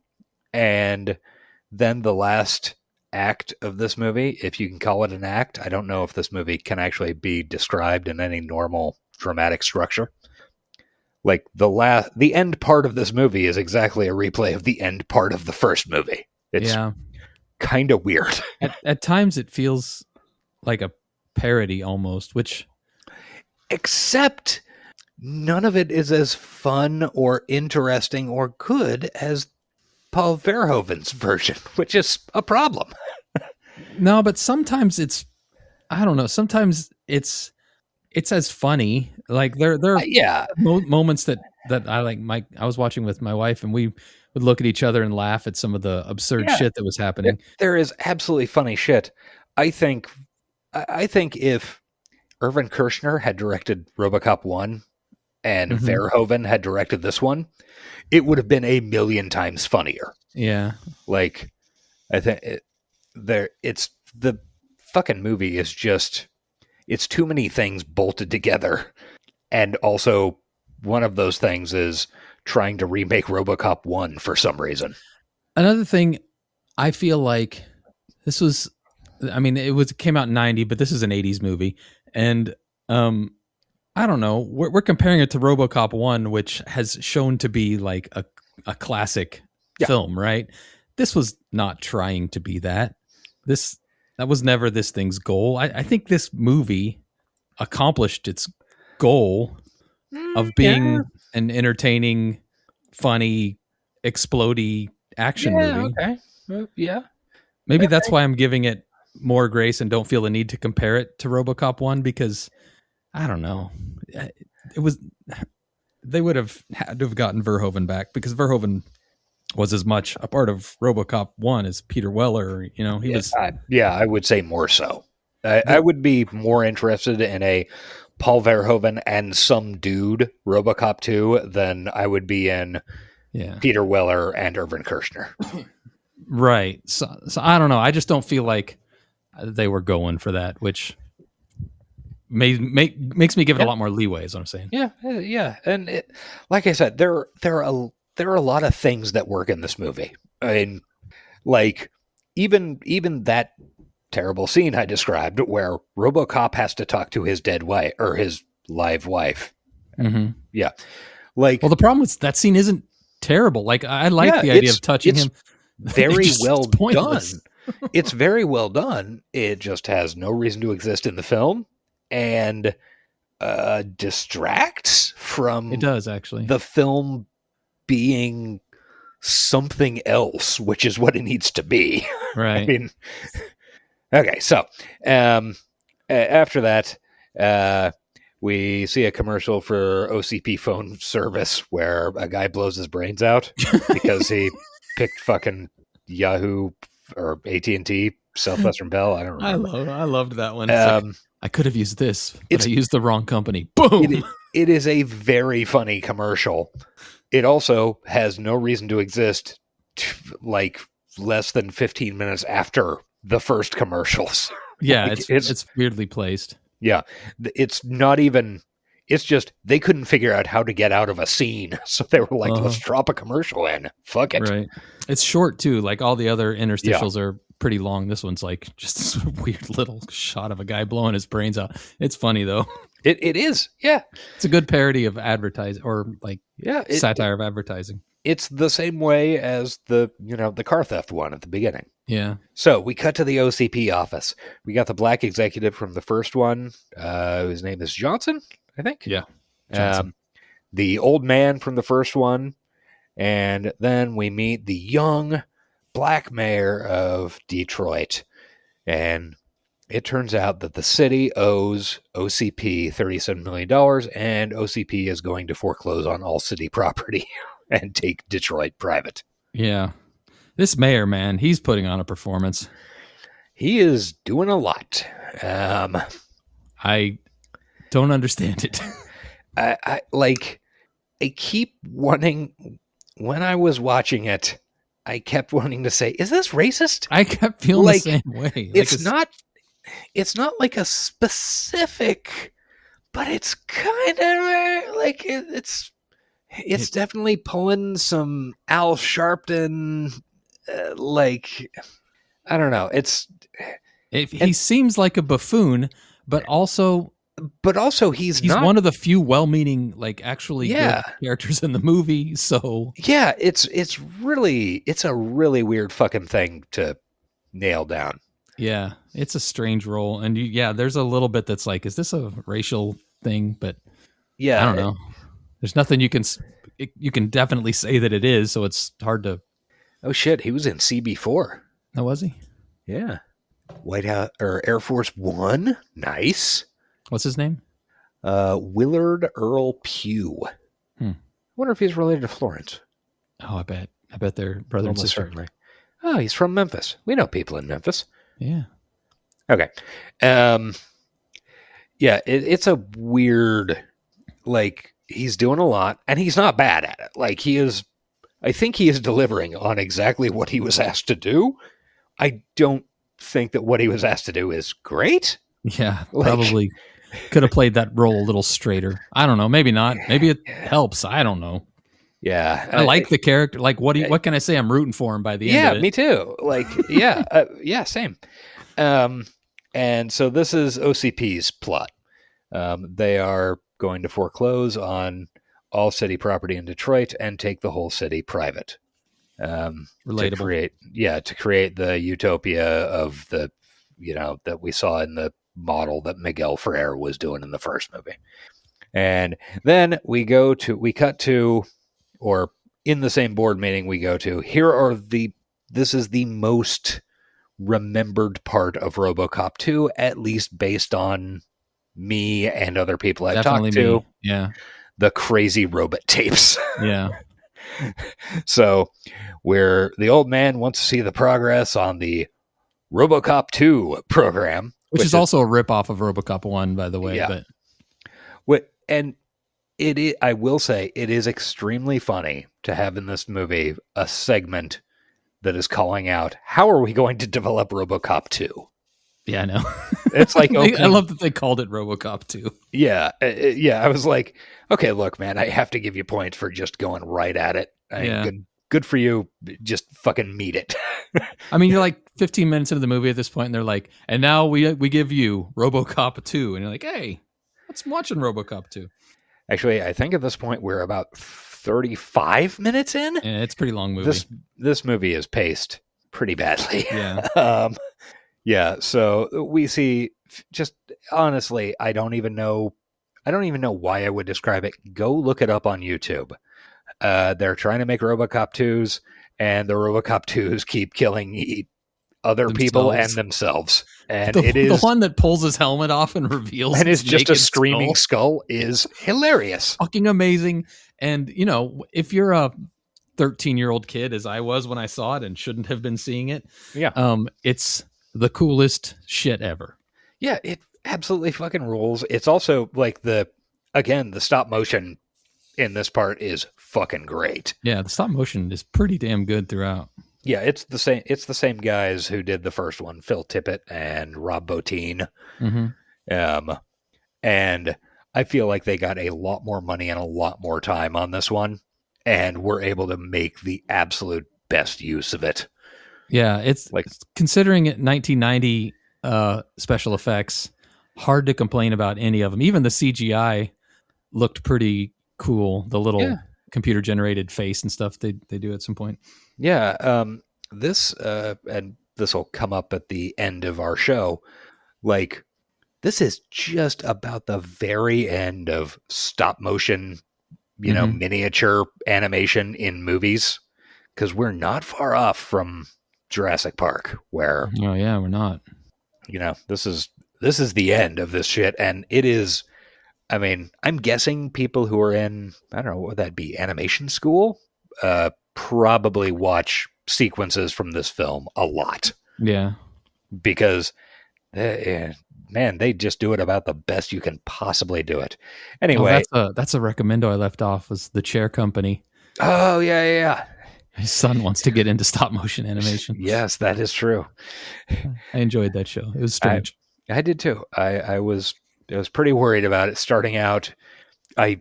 And then the last act of this movie, if you can call it an act, I don't know if this movie can actually be described in any normal dramatic structure. Like the end part of this movie is exactly a replay of the end part of the first movie. It's kind of weird. At times it feels like a parody almost, except none of it is as fun or interesting or good as Paul Verhoeven's version, which is a problem. No, but sometimes I don't know. Sometimes it's as funny. Like there are moments that I like. I was watching with my wife, and we would look at each other and laugh at some of the absurd shit that was happening. There is absolutely funny shit. I think if Irvin Kershner had directed Robocop 1 and Verhoeven had directed this one, it would have been a million times funnier. Yeah. Like, I think it's the fucking movie is just, it's too many things bolted together. And also one of those things is trying to remake Robocop 1 for some reason. Another thing, I feel like this was, it came out in 90, but this is an 80s movie. And, I don't know, we're comparing it to Robocop 1, which has shown to be like a classic film, right? This was not trying to be that. That was never this thing's goal. I think this movie accomplished its goal of being an entertaining, funny, explodey action movie. Okay. Maybe that's why I'm giving it more grace and don't feel the need to compare it to Robocop 1 because I don't know. They would have had to have gotten Verhoeven back because Verhoeven was as much a part of Robocop 1 as Peter Weller. He was. I would say more so. I would be more interested in a Paul Verhoeven and some dude Robocop 2 than I would be in Peter Weller and Irvin Kershner. Right. So I don't know. I just don't feel like they were going for that, which makes me give it a lot more leeway, is what I'm saying. Yeah. And like I said, there are a lot of things that work in this movie. I mean, like even that terrible scene I described where RoboCop has to talk to his dead wife or his live wife. Mm-hmm. Yeah. Like, well, the problem is that scene isn't terrible. Like I like the idea of touching him. Very well done. It's very well done. It just has no reason to exist in the film and distracts from it does actually the film being something else, which is what it needs to be. Right. I mean, okay, so after that, we see a commercial for OCP phone service where a guy blows his brains out because he picked fucking Yahoo or AT&T, Southwestern Bell. I don't remember. I loved that one. I could have used this, but I used the wrong company. Boom! It is a very funny commercial. It also has no reason to exist like less than 15 minutes after the first commercials. Yeah, like, it's weirdly placed. Yeah, it's not even... It's just, they couldn't figure out how to get out of a scene. So they were like, let's drop a commercial in. Fuck it. Right. It's short too. Like all the other interstitials are pretty long. This one's like just this weird little shot of a guy blowing his brains out. It's funny though. It is. Yeah. It's a good parody of advertising or like satire of advertising. it's the same way as the car theft one at the beginning. Yeah. So we cut to the OCP office. We got the black executive from the first one. His name is Johnson, I think. Yeah. Johnson. The old man from the first one. And then we meet the young black mayor of Detroit. And it turns out that the city owes OCP $37 million, and OCP is going to foreclose on all city property and take Detroit private. Yeah. This mayor, man, he's putting on a performance. He is doing a lot. I don't understand it. I keep wanting, when I was watching it, I kept wanting to say, is this racist? I kept feeling the same way. It's not like a specific, but it's kind of like it's definitely pulling some Al Sharpton, I don't know. He seems like a buffoon, but also he's not one of the few well-meaning, actually good characters in the movie. So yeah, it's a really weird fucking thing to nail down. Yeah, it's a strange role, and there's a little bit that's like, is this a racial thing? But yeah, I don't know. There's nothing you can definitely say that it is, so it's hard to. Oh shit, he was in CB4. Oh, was he? Yeah, White House or Air Force One. Nice. What's his name? Willard Earl Pugh. I wonder if he's related to Florence. Oh, I bet they're brother and sister. Certainly. Oh, he's from Memphis. We know people in Memphis. Yeah. Okay. Yeah, it's a weird, he's doing a lot, and he's not bad at it. I think he is delivering on exactly what he was asked to do. I don't think that what he was asked to do is great. Yeah, probably could have played that role a little straighter. I don't know. Maybe not. Maybe it helps. I don't know. Yeah. I like the character. What can I say? I'm rooting for him by the end of it. Yeah, me too. Yeah, same. And so this is OCP's plot. They are going to foreclose on all city property in Detroit and take the whole city private. Relatable. To create the utopia of the, that we saw in the model that Miguel Ferrer was doing in the first movie. And then or in the same board meeting we go to, this is the most remembered part of Robocop 2, at least based on me and other people I've talked to. Yeah. The crazy robot tapes. Yeah. So where the old man wants to see the progress on the Robocop 2 program. Which is also a ripoff of Robocop 1, by the way. Yeah. And I will say, it is extremely funny to have in this movie a segment that is calling out, how are we going to develop Robocop 2? Yeah, I know. It's like, I love that they called it Robocop 2. Yeah. I was like, okay, look, man, I have to give you points for just going right at it. Good for you. Just fucking meet it. I mean, you're like 15 minutes into the movie at this point, and they're like, and now we give you Robocop 2. And you're like, hey, let's watch Robocop 2. Actually, I think at this point we're about 35 minutes in. Yeah, it's a pretty long movie. This movie is paced pretty badly. Yeah. So we see, just honestly, I don't even know why I would describe it. Go look it up on YouTube. They're trying to make Robocop 2s, and the Robocop 2s keep killing other people and themselves. And it is the one that pulls his helmet off and reveals, and it's just a screaming skull is hilarious. Fucking amazing. And if you're a 13-year-old kid, as I was when I saw it and shouldn't have been seeing it, it's the coolest shit ever. Yeah, it absolutely fucking rules. It's also like the stop motion in this part is fucking great. Yeah, the stop motion is pretty damn good throughout. Yeah, it's the same guys who did the first one, Phil Tippett and Rob Bottin. Mm-hmm. And I feel like they got a lot more money and a lot more time on this one, and were able to make the absolute best use of it. Yeah, it's like, considering it 1990 special effects, hard to complain about any of them. Even the CGI looked pretty cool. The little computer generated face and stuff they do at some point. Yeah. This and this will come up at the end of our show. Like, this is just about the very end of stop motion, miniature animation in movies, because we're not far off from Jurassic Park, where we're not. This is the end of this shit, and it is. I mean, I'm guessing people who are in, I don't know, what would that be, animation school, probably watch sequences from this film a lot. Yeah, because they just do it about the best you can possibly do it. Anyway, that's a recommendo I left off, was The Chair Company. Oh yeah. His son wants to get into stop motion animation. Yes, that is true. I enjoyed that show. It was strange. I did too. I was pretty worried about it starting out. I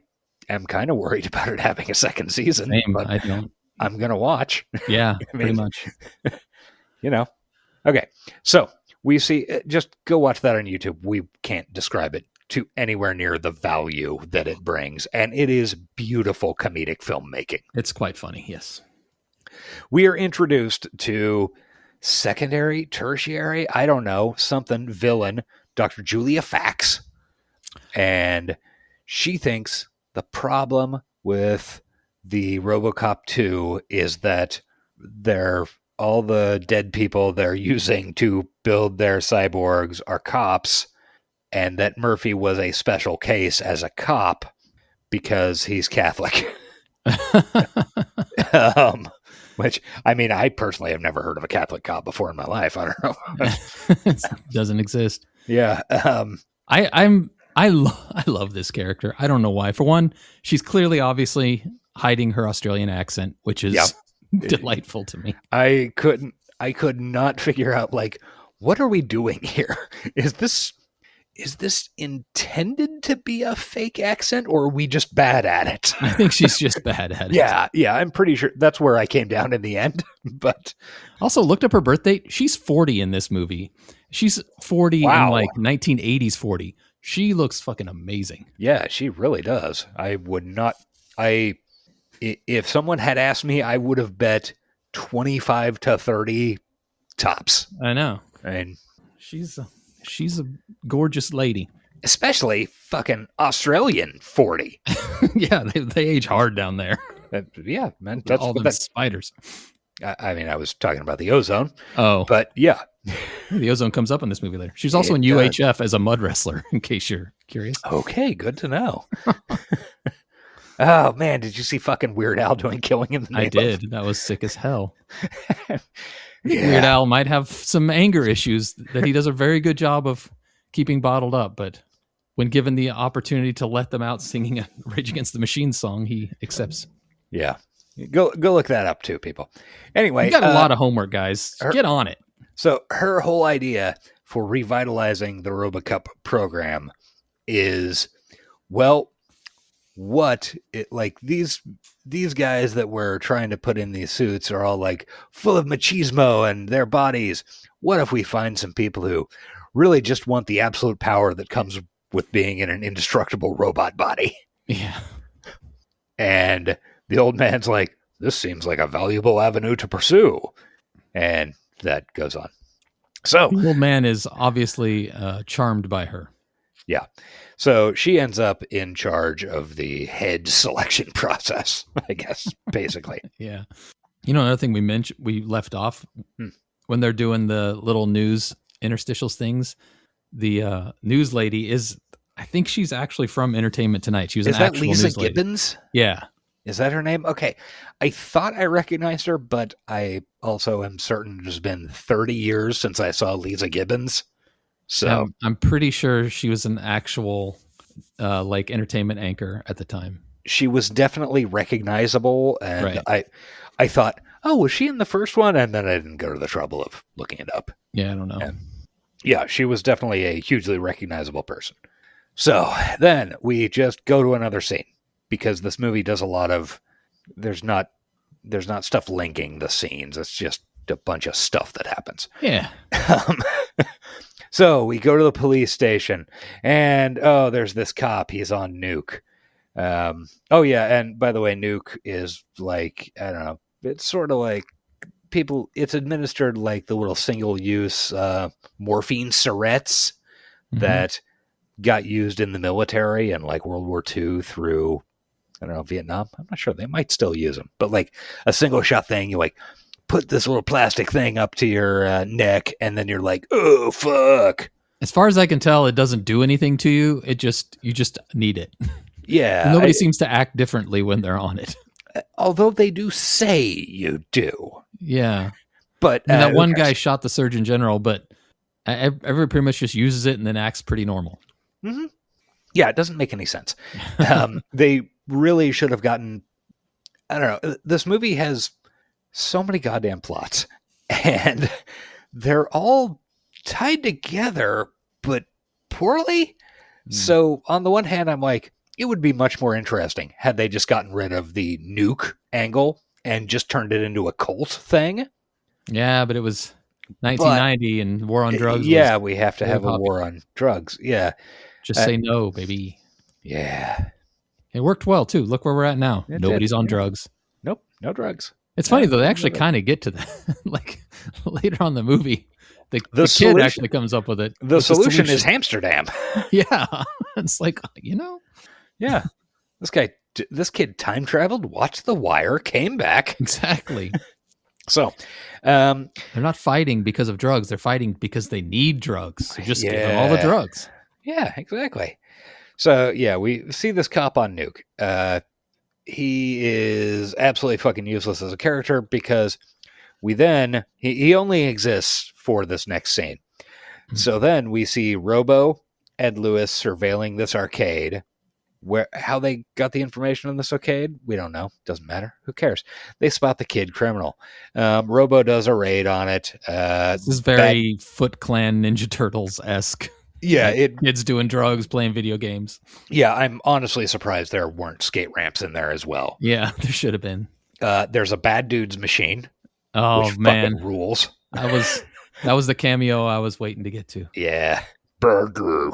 am kind of worried about it having a second season. Same, but I don't. I'm gonna watch. Yeah, pretty much. Okay, so we see. Just go watch that on YouTube. We can't describe it to anywhere near the value that it brings, and it is beautiful comedic filmmaking. It's quite funny. Yes. We are introduced to secondary, tertiary, I don't know, something villain, Dr. Julia Fax. And she thinks the problem with the Robocop 2 is that all the dead people they're using to build their cyborgs are cops, and that Murphy was a special case as a cop because he's Catholic. Which, I mean, I personally have never heard of a Catholic cop before in my life. I don't know. It doesn't exist. Yeah. I love this character. I don't know why. For one, she's clearly obviously hiding her Australian accent, which is delightful to me. I could not figure out, like, what are we doing here? Is this intended to be a fake accent, or are we just bad at it? I think she's just bad at it. Yeah, I'm pretty sure that's where I came down in the end. But also looked up her birth date. She's 40 in this movie. She's 40 in like 1980s 40. She looks fucking amazing. Yeah, she really does. If someone had asked me, I would have bet 25 to 30 tops. I know. And she's a gorgeous lady. Especially fucking Australian 40. Yeah, they age hard down there. Yeah, man. That's all the spiders. I mean, I was talking about the ozone. Oh. But yeah. The ozone comes up in this movie later. She's also in UHF as a mud wrestler, in case you're curious. Okay, good to know. Oh, man, did you see fucking Weird Al doing Killing in the Name I did. That was sick as hell. Yeah. Weird Al might have some anger issues that he does a very good job of keeping bottled up, but when given the opportunity to let them out singing a Rage Against the Machine song, he accepts. Yeah. Go look that up too, people. Anyway. You got a lot of homework, guys. Get on it. So her whole idea for revitalizing the Robocop program is, well, these guys that we're trying to put in these suits are all like full of machismo and their bodies. What if we find some people who really just want the absolute power that comes with being in an indestructible robot body? Yeah. And the old man's like, this seems like a valuable avenue to pursue. And that goes on. So the old man is obviously charmed by her. Yeah. So she ends up in charge of the head selection process, I guess, basically. Yeah. You know, another thing we left off when they're doing the little news interstitials things, the news lady I think she's actually from Entertainment Tonight. She was an actual news lady. Is that Lisa Gibbons? Yeah. Is that her name? Okay. I thought I recognized her, but I also am certain it's been 30 years since I saw Lisa Gibbons. So I'm pretty sure she was an actual like entertainment anchor at the time. She was definitely recognizable, and right. I thought, oh, was she in the first one? And then I didn't go to the trouble of looking it up. Yeah, I don't know. And yeah, she was definitely a hugely recognizable person. So then we just go to another scene because this movie does a lot of there's not stuff linking the scenes. It's just a bunch of stuff that happens. Yeah. So we go to the police station, and there's this cop. He's on nuke. Oh yeah, and by the way, nuke is like, I don't know, it's sort of like it's administered like the little single-use morphine syrettes that got used in the military in like World War II through, I don't know, Vietnam. I'm not sure, they might still use them, but like a single shot thing, you like put this little plastic thing up to your neck, and then you're like, oh fuck. As far as I can tell, it doesn't do anything to you. You just need it. Yeah. Nobody seems to act differently when they're on it. Although they do say you do. Yeah. But that one guy shot the Surgeon General, but everyone pretty much just uses it and then acts pretty normal. Mm-hmm. Yeah, it doesn't make any sense. They really should have gotten, I don't know, this movie has so many goddamn plots, and they're all tied together, but poorly. So on the one hand, I'm like, it would be much more interesting had they just gotten rid of the nuke angle and just turned it into a cult thing. Yeah, but it was 1990 and war on drugs. Yeah, we have to have a war on drugs. Yeah. Just say no, baby. Yeah. It worked well, too. Look where we're at now. Nobody's on drugs. Nope, no drugs. It's funny, though. They actually kind of get to that. Like, later on in the movie, the kid actually comes up with it. The solution is Amsterdam. Yeah. It's like, Yeah. This kid time traveled, watched The Wire, came back. Exactly. So, they're not fighting because of drugs. They're fighting because they need drugs. So just give them all the drugs. Yeah, exactly. So, yeah, we see this cop on nuke. He is absolutely fucking useless as a character because he only exists for this next scene. Mm-hmm. So then we see Robo and Lewis surveilling this arcade. How they got the information on this arcade, we don't know. Doesn't matter. Who cares? They spot the kid criminal. Robo does a raid on it. This is very Foot Clan Ninja Turtles-esque. Yeah, kids doing drugs, playing video games. Yeah, I'm honestly surprised there weren't skate ramps in there as well. Yeah, there should have been. There's a bad dude's machine. Oh, which man, fucking rules. That was the cameo I was waiting to get to. Yeah, burger.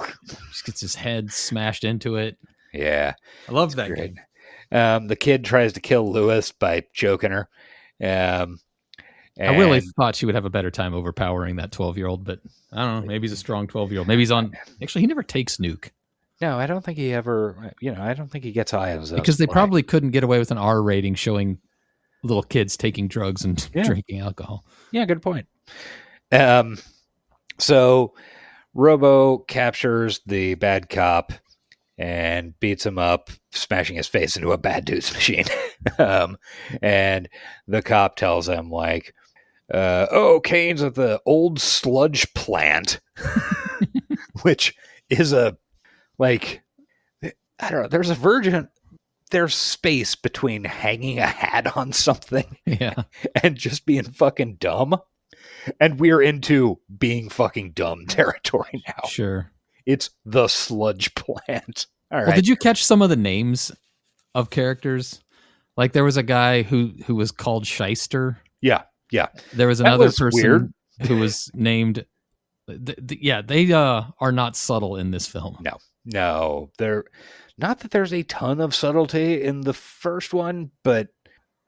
Just gets his head smashed into it. Yeah, I love that great. Game. The kid tries to kill Lewis by choking her. I really thought she would have a better time overpowering that 12-year-old, but I don't know. Maybe he's a strong 12-year-old. Maybe he's on. Actually, he never takes nuke. No, I don't think he ever. I don't think he gets high as because they probably couldn't get away with an R rating showing little kids taking drugs and drinking alcohol. Yeah, good point. So Robo captures the bad cop and beats him up, smashing his face into a bad dude's machine. And the cop tells him, like, Kane's at the old sludge plant, which is I don't know, there's space between hanging a hat on something and just being fucking dumb. And we're into being fucking dumb territory now. Sure. It's the sludge plant. All right. Well, did you catch some of the names of characters? Like there was a guy who was called Shyster. Yeah. There was another person who was named. They are not subtle in this film. No. They're not that there's a ton of subtlety in the first one, but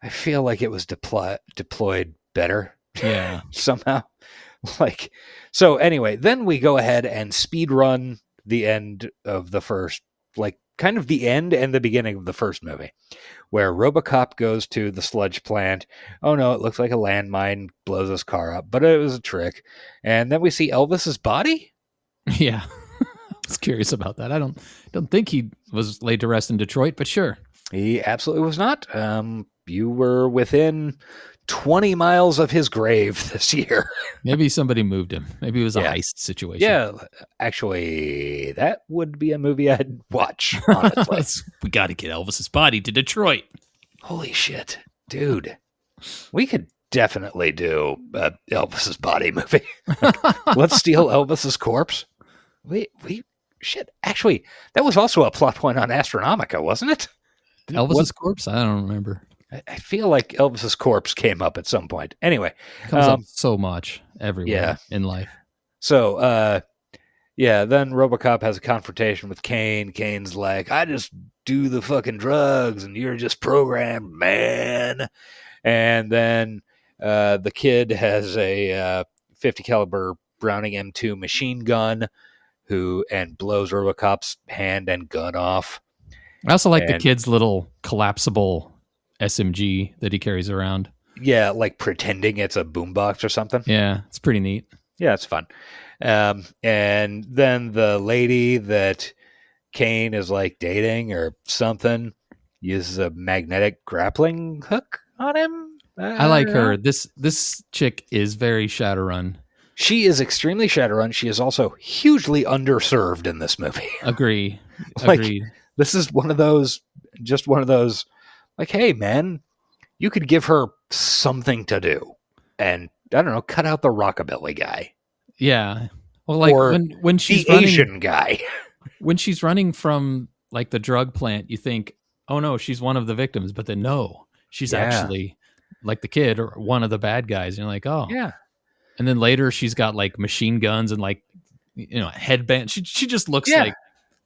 I feel like it was deployed better. Yeah. Somehow. So anyway, then we go ahead and speed run the end of the first, kind of the end and the beginning of the first movie, where Robocop goes to the sludge plant. Oh no, it looks like a landmine, blows his car up, but it was a trick. And then we see Elvis's body. Yeah. I was curious about that. I don't think he was laid to rest in Detroit, but sure. He absolutely was not. You were within 20 miles of his grave this year. Maybe somebody moved him. Maybe it was a heist situation. Yeah, actually, that would be a movie I'd watch, honestly. We got to get Elvis's body to Detroit. Holy shit, dude. We could definitely do Elvis's body movie. Let's steal Elvis's corpse. Shit. Actually, that was also a plot point on Astronomica, wasn't it? Elvis's corpse? I don't remember. I feel like Elvis's corpse came up at some point. Anyway. It comes up so much everywhere in life. So, Yeah, then Robocop has a confrontation with Kane. Kane's like, I just do the fucking drugs and you're just programmed, man. And then the kid has a 50 caliber Browning M2 machine gun and blows Robocop's hand and gun off. I also like the kid's little collapsible SMG that he carries around. Yeah, like pretending it's a boombox or something. Yeah, it's pretty neat. Yeah, it's fun. And then the lady that Kane is like dating or something uses a magnetic grappling hook on him. I like her. This chick is very Shadowrun. She is extremely Shadowrun. She is also hugely underserved in this movie. Agree. Like, Agreed. this is one of those, like, hey, man, you could give her something to do. And, I don't know, cut out the rockabilly guy. Yeah. Well, like, or when she's the running, Asian guy. When she's running from, like, the drug plant, you think, oh, no, she's one of the victims. But then, no, she's actually, like the kid, or one of the bad guys. And you're like, oh. Yeah. And then later she's got like machine guns and like, you know, a headband. She just looks like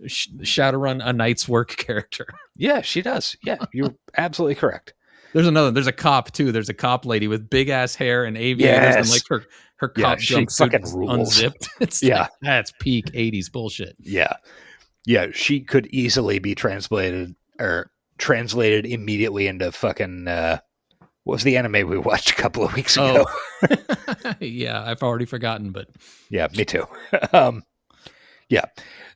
Shadowrun, a Night's Work character. Yeah, she does. Yeah, you're absolutely correct. There's a cop too. There's a cop lady with big ass hair and aviators and like her cop jumpsuit unzipped. It's like, that's peak 80s bullshit. Yeah. Yeah, she could easily be translated immediately into fucking what was the anime we watched a couple of weeks ago? Yeah, I've already forgotten, but yeah, me too. Yeah.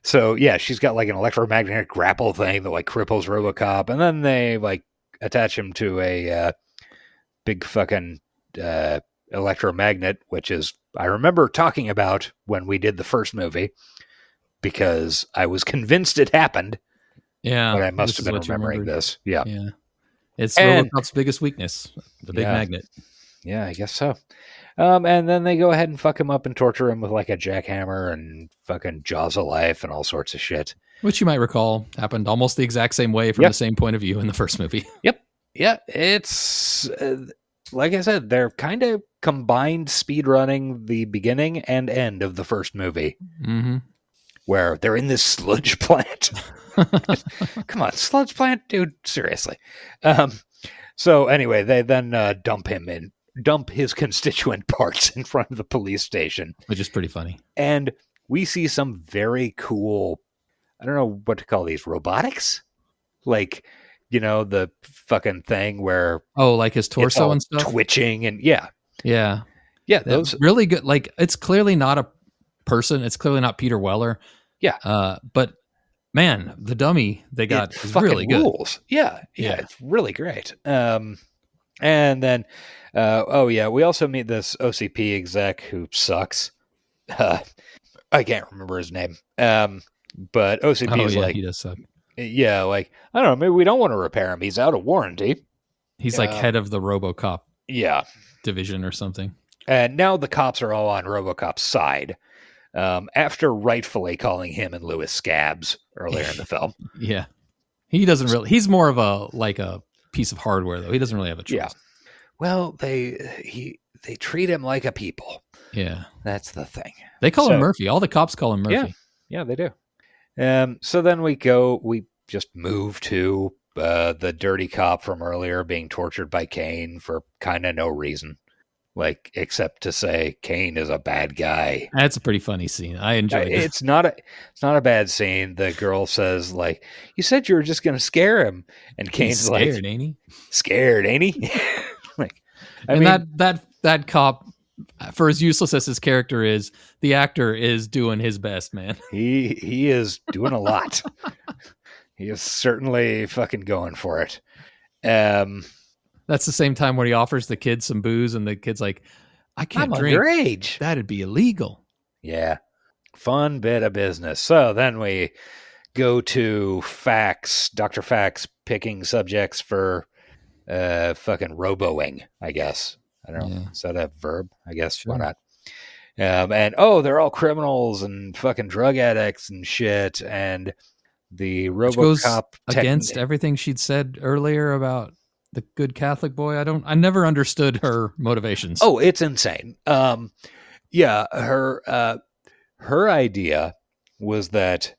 So yeah, she's got like an electromagnetic grapple thing that like cripples Robocop, and then they like attach him to a big fucking electromagnet, which is I remember talking about when we did the first movie because I was convinced it happened. Yeah, but I must have been remembering this. Yeah. Yeah. It's Robocop's biggest weakness, the big magnet. Yeah, I guess so. And then they go ahead and fuck him up and torture him with like a jackhammer and fucking Jaws of Life and all sorts of shit. Which you might recall happened almost the exact same way from the same point of view in the first movie. Yep. Yeah, it's like I said, they're kind of combined speed running the beginning and end of the first movie. Mm-hmm. Where they're in this sludge plant. Come on, sludge plant? Dude, seriously. So anyway, they then dump his constituent parts in front of the police station. Which is pretty funny. And we see some very cool, I don't know what to call these, robotics? Like, you know, the fucking thing where... Oh, like his torso and stuff? Twitching and yeah. Yeah. Yeah, those... Really good. Like, it's clearly not a person. It's clearly not Peter Weller. Yeah. But man, the dummy they got is really good. Rules. Yeah. It's really great. And then, we also meet this OCP exec who sucks. I can't remember his name. But OCP is like, he does suck. Yeah, like, I don't know, maybe we don't want to repair him. He's out of warranty. He's like head of the Robocop division or something. And now the cops are all on Robocop's side. After rightfully calling him and Lewis scabs earlier in the film. Yeah. He doesn't really, he's more of a piece of hardware though. He doesn't really have a choice. Yeah. Well, they treat him like a people. Yeah. That's the thing. They call him Murphy. All the cops call him Murphy. Yeah, they do. So then we just move to the dirty cop from earlier being tortured by Kane for kind of no reason. Like, except to say Kane is a bad guy. That's a pretty funny scene. I enjoyed it. It's not a bad scene. The girl says, like, you said you were just going to scare him. And Kane's like, scared, ain't he? Scared, ain't he? Like, I mean, that cop, for as useless as his character is, the actor is doing his best, man. He is doing a lot. He is certainly fucking going for it. That's the same time when he offers the kid some booze and the kid's like, I can't I'm drink. Underage. That'd be illegal. Yeah. Fun bit of business. So then we go to Fax, Dr. Fax picking subjects for fucking roboing, I guess. I don't know. Is that a verb? I guess. Sure. Why not? And they're all criminals and fucking drug addicts and shit. And the Robocop against everything she'd said earlier about the good Catholic boy. I never understood her motivations. Oh, it's insane. Her idea was that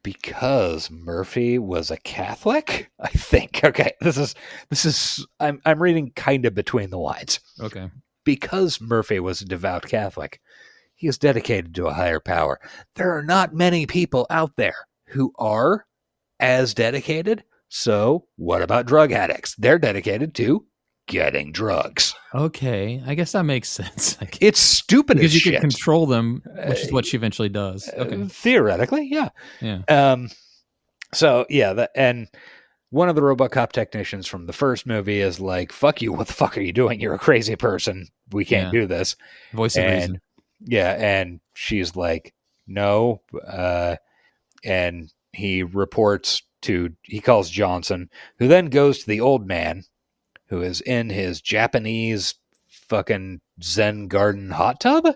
because Murphy was a Catholic, I think. Okay, this is I'm reading kind of between the lines. Okay. Because Murphy was a devout Catholic, he is dedicated to a higher power. There are not many people out there who are as dedicated. So what about drug addicts? They're dedicated to getting drugs. Okay, I guess that makes sense. It's stupid because as you shit. can control them, which is what she eventually does. Okay, theoretically, yeah. Yeah. So yeah, and one of the Robocop technicians from the first movie is like, "Fuck you! What the fuck are you doing? You're a crazy person. We can't do this." Voice of reason. Yeah, and she's like, "No," and he calls Johnson, who then goes to the old man, who is in his Japanese fucking Zen garden hot tub,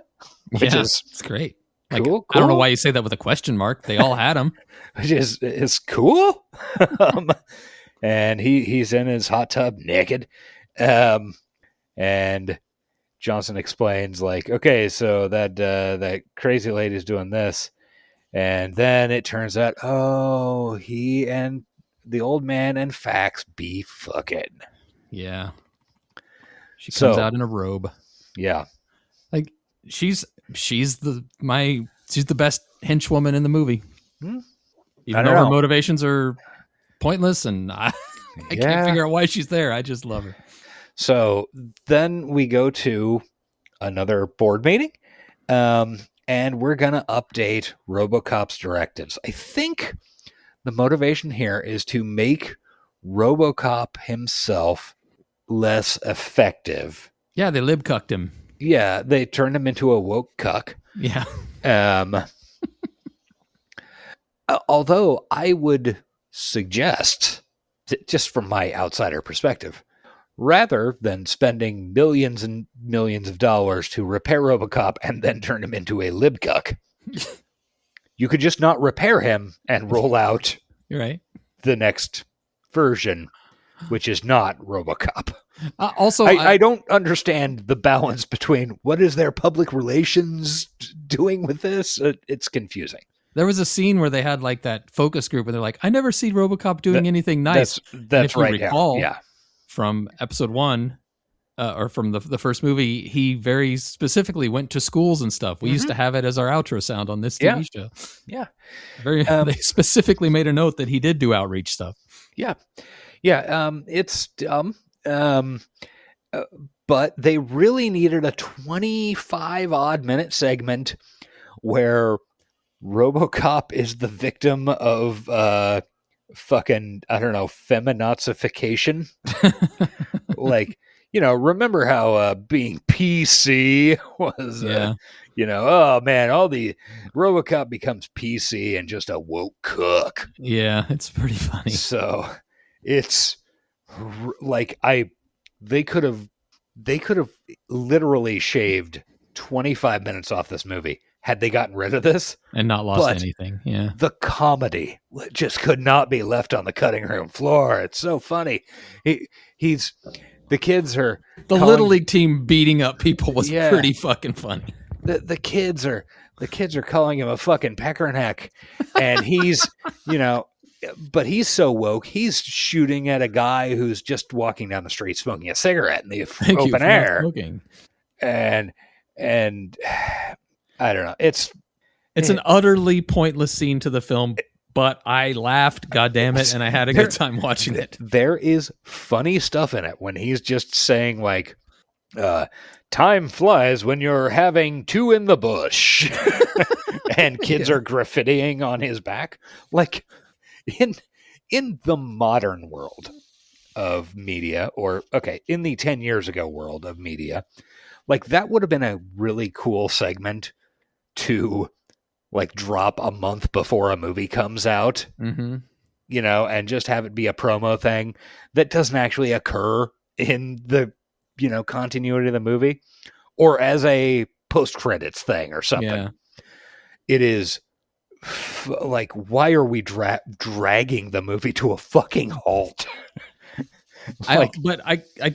which is it's great. Cool. I don't know why you say that with a question mark. They all had them. Which is cool. And he's in his hot tub naked. And Johnson explains like, okay, so that crazy lady's doing this. And then it turns out, he and the old man and Fax be fucking. Yeah. She comes out in a robe. Yeah. Like she's the best henchwoman in the movie. Even though her motivations are pointless and I can't figure out why she's there. I just love her. So then we go to another board meeting. And we're going to update RoboCop's directives. I think the motivation here is to make RoboCop himself less effective. Yeah, they lib-cucked him. Yeah, they turned him into a woke cuck. Yeah. Although I would suggest, just from my outsider perspective, rather than spending millions and millions of dollars to repair RoboCop and then turn him into a libcuck, you could just not repair him and roll out You're right. the next version, which is not RoboCop. Also, I don't understand the balance between what is their public relations doing with this. It's confusing. There was a scene where they had like that focus group, and they're like, "I never see RoboCop doing anything nice." That's right. Recall, yeah. From episode 1, or from the first movie, he very specifically went to schools and stuff. We used to have it as our outro sound on this TV show. Yeah. They specifically made a note that he did do outreach stuff. Yeah. Yeah. It's dumb. But they really needed a 25 odd minute segment where RoboCop is the victim of fucking, I don't know, feminazification. Like, remember how being PC was, oh man, all the RoboCop becomes PC and just a woke cook. Yeah, it's pretty funny. So it's like they could have literally shaved 25 minutes off this movie had they gotten rid of this and not lost anything. Yeah. The comedy just could not be left on the cutting room floor. It's so funny. The kids are Little League team beating up people was pretty fucking funny. The kids are calling him a fucking peckerneck, and he's, but he's so woke. He's shooting at a guy who's just walking down the street smoking a cigarette in the open air. And I don't know. It's an utterly pointless scene to the film, but I laughed, goddammit, and I had a good time watching it. There is funny stuff in it when he's just saying like, time flies when you're having two in the bush. And kids are graffitiing on his back. Like in the modern world of media, in the 10 years ago world of media, like that would have been a really cool segment to like drop a month before a movie comes out, and just have it be a promo thing that doesn't actually occur in the, continuity of the movie or as a post-credits thing or something. Yeah. It is like, why are we dragging the movie to a fucking halt? I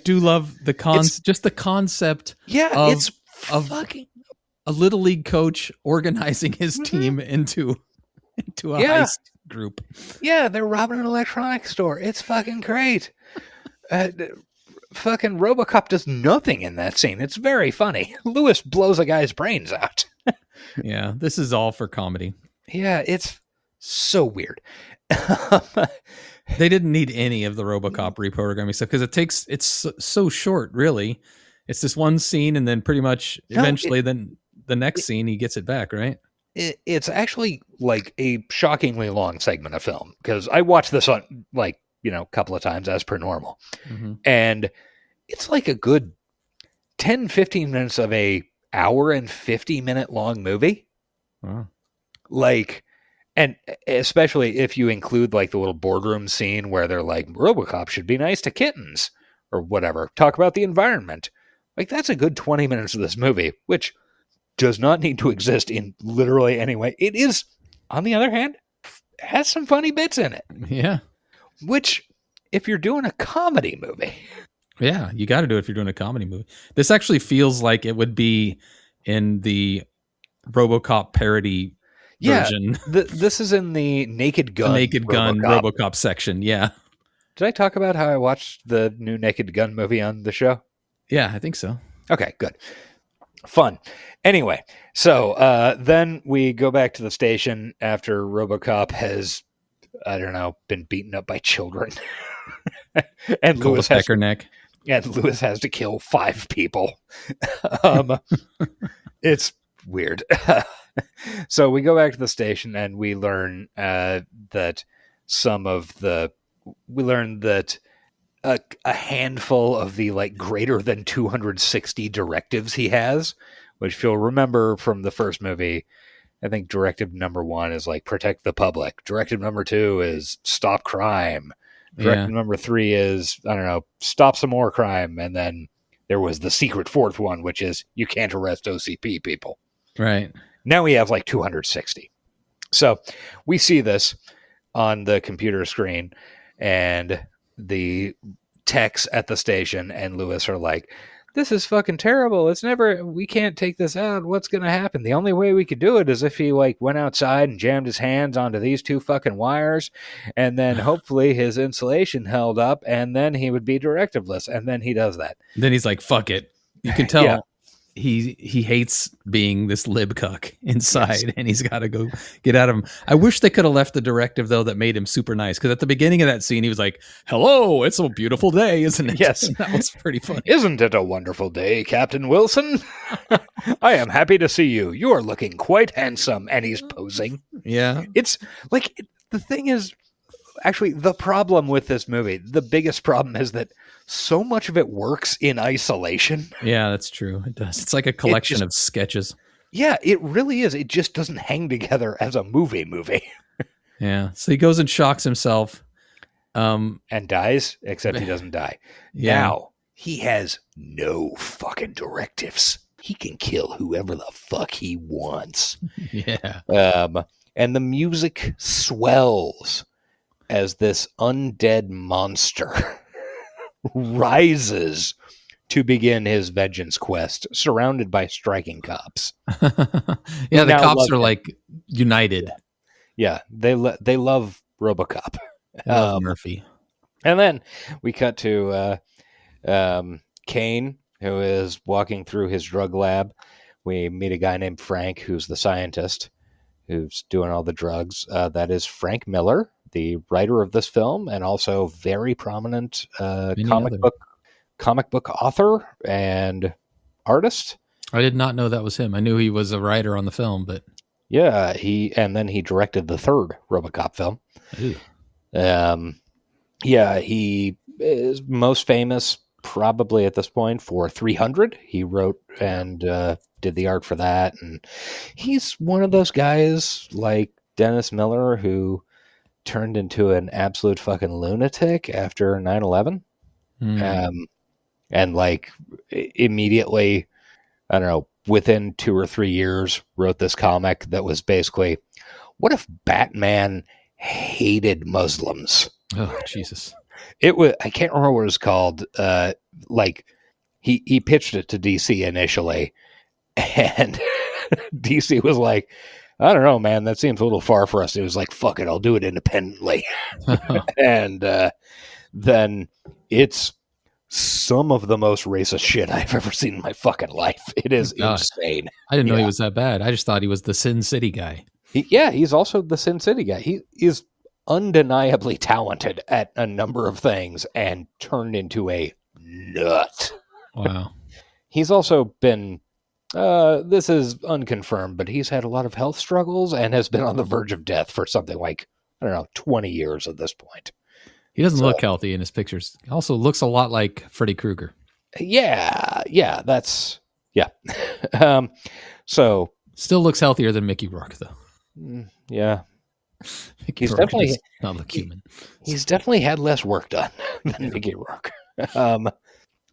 do love the concept. Yeah, of fucking a little league coach organizing his team into to a heist group. Yeah, they're robbing an electronics store. It's fucking great. Fucking Robocop does nothing in that scene. It's very funny. Lewis blows a guy's brains out. Yeah, this is all for comedy. Yeah, it's so weird. They didn't need any of the Robocop reprogramming stuff because it's so short, really. It's this one scene, and then pretty much eventually, then the next scene he gets it back, right? It's actually like a shockingly long segment of film because I watched this on a couple of times as per normal, and it's like a good 10-15 minutes of a hour and 50-minute long movie. Wow. And especially if you include like the little boardroom scene where they're like, Robocop should be nice to kittens or whatever. Talk about the environment. Like that's a good 20 minutes of this movie, which does not need to exist in literally any way. It is, on the other hand, has some funny bits in it. Yeah. Which, if you're doing a comedy movie. Yeah, you got to do it if you're doing a comedy movie. This actually feels like it would be in the Robocop parody version. This is in the Naked Gun. The Naked Gun Robocop section, yeah. Did I talk about how I watched the new Naked Gun movie on the show? Yeah, I think so. Okay, good. Fun. Anyway, so then we go back to the station after Robocop has, I don't know, been beaten up by children. And Lewis has to kill 5 people. It's weird. So we go back to the station and we learn that a handful of the like greater than 260 directives he has, which if you'll remember from the first movie, I think directive number 1 is like protect the public. Directive number 2 is stop crime. Directive number 3 is, I don't know, stop some more crime. And then there was the secret 4th one, which is you can't arrest OCP people. Right. Now we have like 260. So we see this on the computer screen and the techs at the station and Lewis are like, this is fucking terrible. We can't take this out. What's going to happen? The only way we could do it is if he like went outside and jammed his hands onto these 2 fucking wires and then hopefully his insulation held up and then he would be directiveless. And then he does that. Then he's like, fuck it. You can tell he hates being this libcuck inside and he's got to go get out of him. I wish they could have left the directive though that made him super nice because at the beginning of that scene he was like, hello, it's a beautiful day, isn't it? Yes. That was pretty funny. Isn't it a wonderful day, Captain Wilson? I am happy to see you. You are looking quite handsome. And he's posing. Yeah. It's like, the thing is, actually, the problem with this movie, the biggest problem is that so much of it works in isolation. Yeah, that's true. It does. It's like a collection of sketches. Yeah, it really is. It just doesn't hang together as a movie. Yeah. So he goes and shocks himself. And dies, except he doesn't die. Yeah. Now, he has no fucking directives. He can kill whoever the fuck he wants. Yeah. And the music swells as this undead monster rises to begin his vengeance quest, surrounded by striking cops. Yeah, the cops are like united. Yeah, they love Robocop. Murphy. And then we cut to Kane, who is walking through his drug lab. We meet a guy named Frank, who's the scientist, who's doing all the drugs. That is Frank Miller, the writer of this film, and also very prominent comic book author and artist. I did not know that was him. I knew he was a writer on the film, but yeah, he directed the 3rd Robocop film. He is most famous probably at this point for 300. He wrote and did the art for that, and he's one of those guys like Dennis Miller who turned into an absolute fucking lunatic after 9/11. And like immediately, I don't know, within 2 or 3 years wrote this comic that was basically, what if Batman hated Muslims? Oh, Jesus. It was, I can't remember what it was called. Like he pitched it to DC initially and DC was like, I don't know, man. That seems a little far for us. It was like, fuck it, I'll do it independently. And then it's some of the most racist shit I've ever seen in my fucking life. It is insane. I didn't know he was that bad. I just thought he was the Sin City guy. He's also the Sin City guy. He is undeniably talented at a number of things and turned into a nut. Wow. He's also been, this is unconfirmed, but he's had a lot of health struggles and has been on the verge of death for something like, 20 years at this point. He doesn't look healthy in his pictures. He also looks a lot like Freddy Krueger. Yeah, so still looks healthier than Mickey Rourke, though. Yeah. He's definitely does not look human. He's definitely had less work done than Mickey Rourke.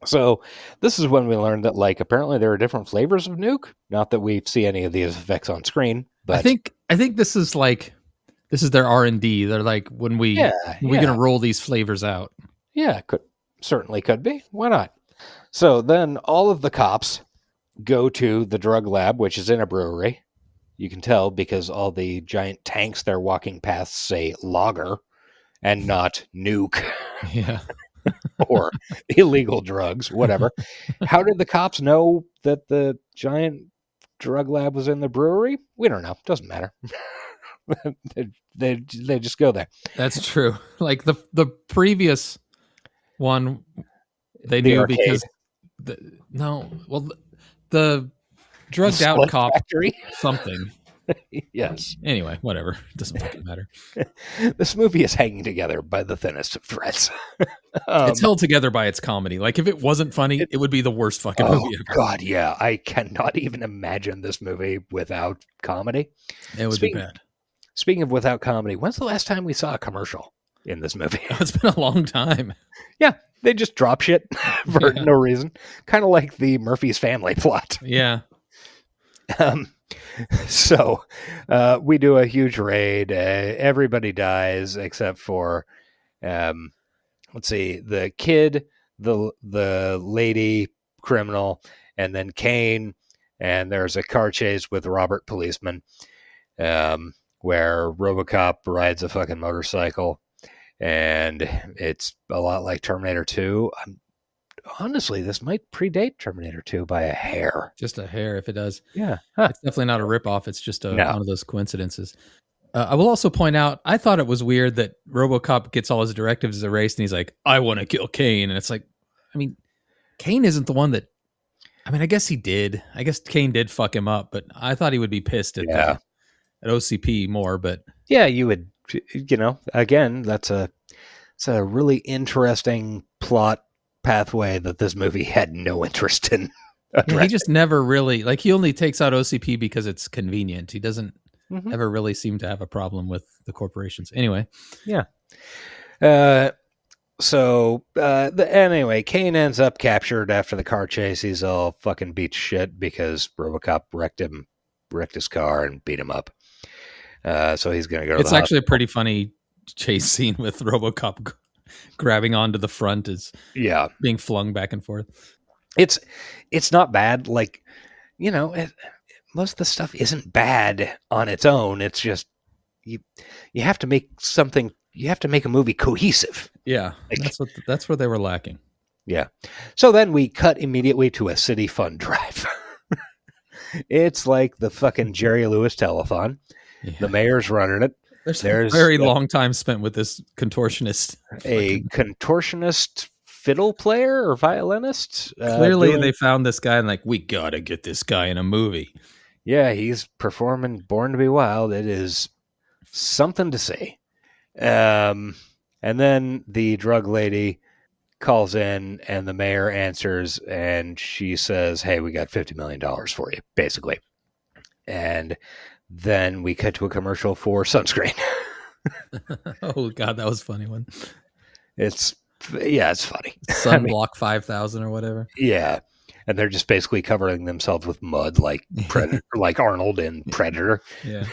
So this is when we learned that, like, apparently there are different flavors of nuke. Not that we see any of these effects on screen, but I think this is their R&D. They're like, we're going to roll these flavors out. Yeah, certainly could be. Why not? So then all of the cops go to the drug lab, which is in a brewery. You can tell because all the giant tanks they're walking past say lager and not nuke. Yeah. Or illegal drugs, whatever. How did the cops know that the giant drug lab was in the brewery? We don't know. Doesn't matter. they just go there. That's true. Like the previous one, they knew arcade. Because the drugged out cop factory? Something. Yes. Anyway, whatever. It doesn't fucking matter. This movie is hanging together by the thinnest of threads. It's held together by its comedy. Like, if it wasn't funny, it would be the worst fucking movie ever. God, yeah. I cannot even imagine this movie without comedy. It would be bad. Speaking of without comedy, when's the last time we saw a commercial in this movie? It's been a long time. Yeah, they just drop shit for no reason. Kind of like the Murphy's Family plot. Yeah. So we do a huge raid. Everybody dies except for, let's see, the kid, the lady criminal, and then Kane. And there's a car chase with Robert Policeman, where Robocop rides a fucking motorcycle, and it's a lot like Terminator 2. Honestly, this might predate Terminator 2 by a hair. Just a hair, if it does. Yeah. It's definitely not a ripoff. It's just one of those coincidences. I will also point out, I thought it was weird that Robocop gets all his directives erased, and he's like, I want to kill Kane. And it's like, I mean, Kane isn't the one that... I mean, I guess he did. I guess Kane did fuck him up, but I thought he would be pissed at OCP more, but... Yeah, you would, again, it's a really interesting plot pathway that this movie had no interest in. Yeah, he just never really, like, he only takes out OCP because it's convenient. He doesn't ever really seem to have a problem with the corporations. Anyway. Yeah. Anyway, Kane ends up captured after the car chase. He's all fucking beat shit because Robocop wrecked his car and beat him up. So he's going to go to It's actually a pretty funny chase scene with Robocop grabbing onto the front is being flung back and forth. It's not bad. Like, most of the stuff isn't bad on its own. It's just you have to make something. You have to make a movie cohesive. Yeah, like, that's where they were lacking. Yeah. So then we cut immediately to a city fund drive. It's like the fucking Jerry Lewis telethon. Yeah. The mayor's running it. There's a very long time spent with this contortionist. A contortionist fiddle player or violinist. Clearly they found this guy and like, we got to get this guy in a movie. Yeah, he's performing Born to be Wild. It is something to see. And then the drug lady calls in and the mayor answers and she says, hey, we got $50 million for you, basically. And then we cut to a commercial for sunscreen. Oh God, that was a funny one. It's funny. Sunblock 5,000 or whatever. Yeah. And they're just basically covering themselves with mud like Predator, like Arnold in Predator. Yeah.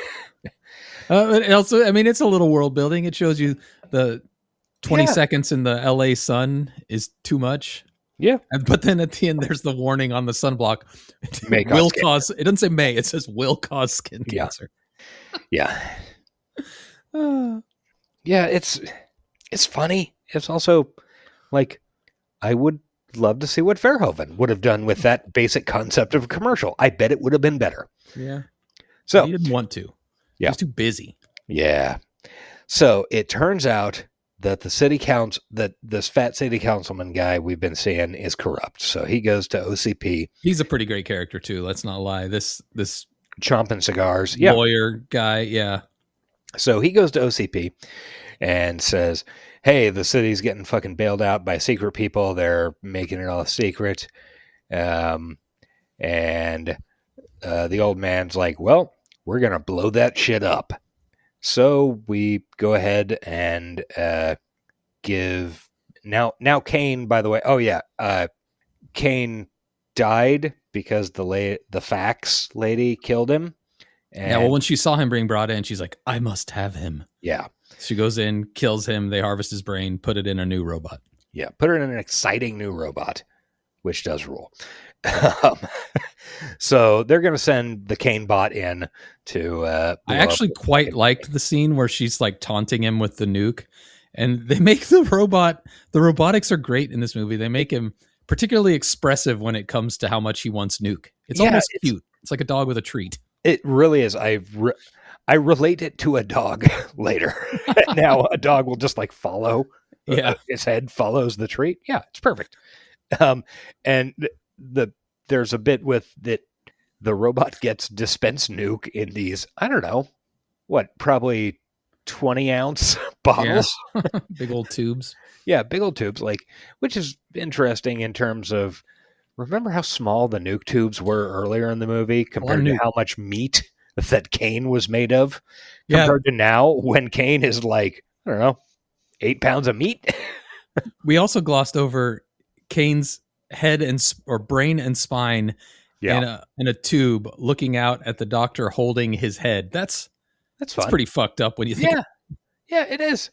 But also, I mean, it's a little world building. It shows you the 20 seconds in the LA sun is too much. Yeah. But then at the end, there's the warning on the sunblock. It doesn't say may, it says will cause skin cancer. Yeah. Yeah, it's funny. It's also like I would love to see what Verhoeven would have done with that basic concept of a commercial. I bet it would have been better. Yeah. So he didn't want to. Yeah. He was too busy. Yeah. So it turns out that this fat city councilman guy we've been seeing is corrupt. So he goes to OCP. He's a pretty great character too. Let's not lie. This chomping cigars. Lawyer guy. Yeah. So he goes to OCP and says, hey, the city's getting fucking bailed out by secret people. They're making it all a secret. And the old man's like, well, we're going to blow that shit up. So we go ahead and give... Now Kane, by the way... Oh, yeah. Kane died because the fax lady killed him. And, yeah, well, when she saw him being brought in, she's like, I must have him. Yeah. She goes in, kills him, they harvest his brain, put it in a new robot. Yeah, put it in an exciting new robot, which does rule. So they're going to send the Kane bot in to... I actually quite liked the scene where she's like taunting him with the nuke. And they make the robotics are great in this movie. They make him particularly expressive when it comes to how much he wants nuke. It's almost cute. It's like a dog with a treat. It really is. I relate it to a dog later. Now a dog will just like follow. Yeah. Its head follows the treat. Yeah, it's perfect. And there's a bit with that the robot gets dispense nuke in these, I don't know, probably 20-ounce bottles. Yeah. Big old tubes. Yeah, big old tubes, which is interesting in terms of, remember how small the nuke tubes were earlier in the movie compared to how much meat that Kane was made of compared to now when Kane is like, I don't know, 8 pounds of meat. We also glossed over Kane's head or brain and spine in a tube looking out at the doctor holding his head. That's pretty fucked up when you think. Yeah, it is.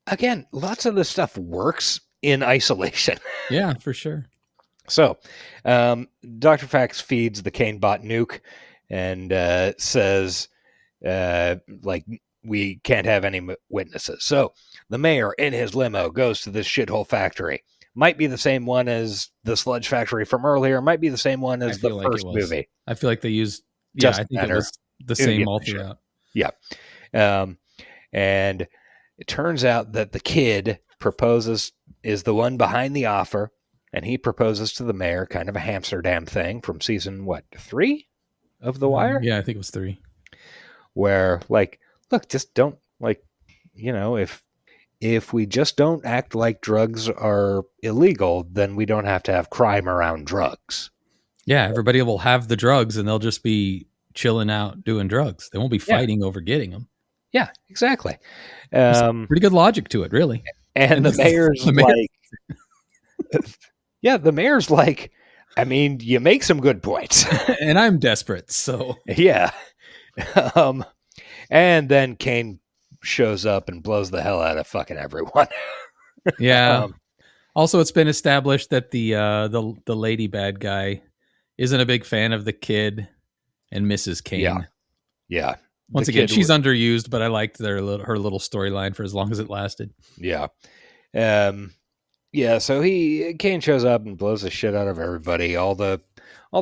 Again, lots of this stuff works in isolation. Yeah, for sure. So, Dr. Fax feeds the Kane bot nuke and says, we can't have any witnesses. So, the mayor in his limo goes to this shithole factory. Might be the same one as the sludge factory from earlier. Might be the same one as the first movie. I feel like they used... Just I think better. it was the same all throughout. Yeah. And it turns out that the kid is the one behind the offer, and he proposes to the mayor, kind of a Amsterdam thing from season 3 of The Wire? Yeah, I think it was 3. Where look, just don't if we just don't act like drugs are illegal, then we don't have to have crime around drugs. Yeah, everybody will have the drugs and they'll just be chilling out doing drugs. They won't be fighting over getting them. Yeah, exactly. Pretty good logic to it, really. And the mayor's the mayor's like, I mean, you make some good points. And I'm desperate, so. Yeah. And then Kane shows up and blows the hell out of fucking everyone. Yeah. Also, it's been established that the lady bad guy isn't a big fan of the kid and Mrs. Kane. Yeah. Once again, she's underused, but I liked her little storyline for as long as it lasted. Yeah. So Kane shows up and blows the shit out of everybody. All the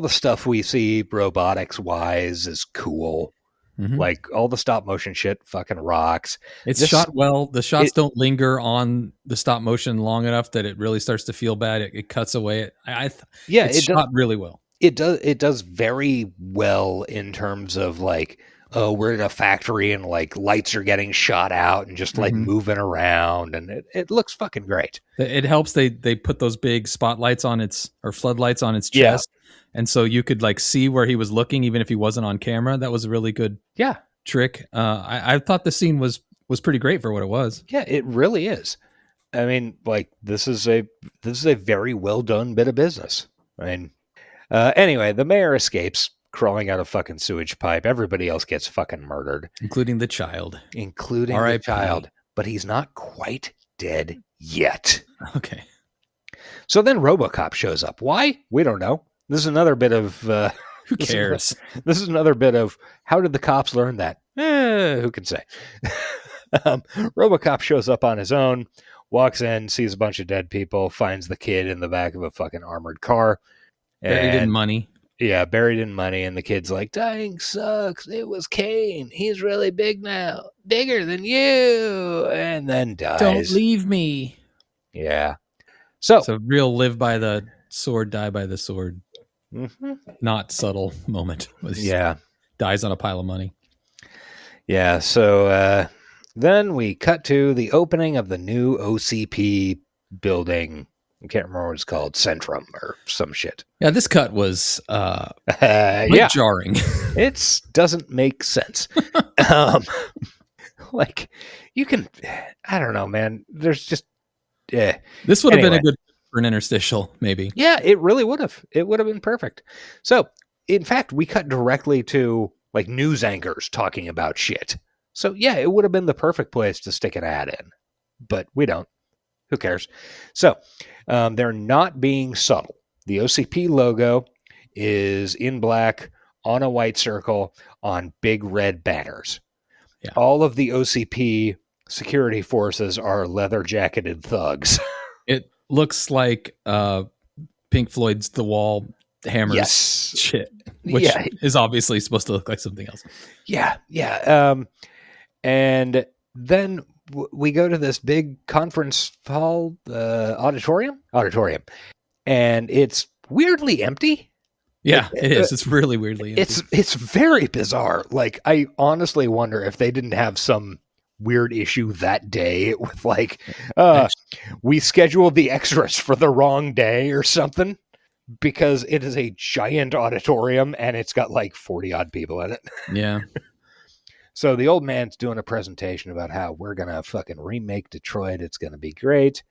stuff we see robotics wise is cool. Mm-hmm. All the stop motion shit fucking rocks. It's shot well. The shots don't linger on the stop motion long enough that it really starts to feel bad. It cuts away. It's shot really well. It does very well in terms of we're in a factory and lights are getting shot out and just moving around, and it looks fucking great. It helps they put those big spotlights on floodlights on its chest. And so you could see where he was looking, even if he wasn't on camera. That was a really good trick. I thought the scene was pretty great for what it was. Yeah, it really is. I mean, this is a very well done bit of business. I mean, anyway, the mayor escapes, crawling out a fucking sewage pipe. Everybody else gets fucking murdered, including the child. But he's not quite dead yet. Okay. So then Robocop shows up. Why? We don't know. This is another bit of Who cares? This is another bit of how did the cops learn that? Who can say? Robocop shows up on his own, walks in, sees a bunch of dead people, finds the kid in the back of a fucking armored car. Buried in money. Yeah, buried in money. And the kid's like, dying sucks. It was Kane. He's really big now. Bigger than you. And then dies. Don't leave me. Yeah. So it's a real live by the sword, die by the sword. Mm-hmm. Not subtle moment. Yeah. Dies on a pile of money. Yeah. So then we cut to the opening of the new OCP building. I can't remember what it's called, Centrum or some shit. Yeah, this cut was jarring. It doesn't make sense. Like, you can, I don't know, man. There's just, this would have been a good for an interstitial, maybe. Yeah, it really would have. It would have been perfect. So, in fact, we cut directly to like news anchors talking about shit. So, yeah, it would have been the perfect place to stick an ad in, but we don't. Who cares? So, they're not being subtle. The OCP logo is in black on a white circle on big red banners. Yeah. All of the OCP security forces are leather-jacketed thugs. It looks like Pink Floyd's The Wall hammers shit, which is obviously supposed to look like something else. Yeah, yeah. And then we go to this big conference hall, auditorium, and it's weirdly empty. Yeah, it is. It's really weirdly empty. It's very bizarre. Like, I honestly wonder if they didn't have some weird issue that day with like, we scheduled the extras for the wrong day or something, because it is a giant auditorium and it's got like 40 odd people in it. Yeah. So the old man's doing a presentation about how we're going to fucking remake Detroit. It's going to be great.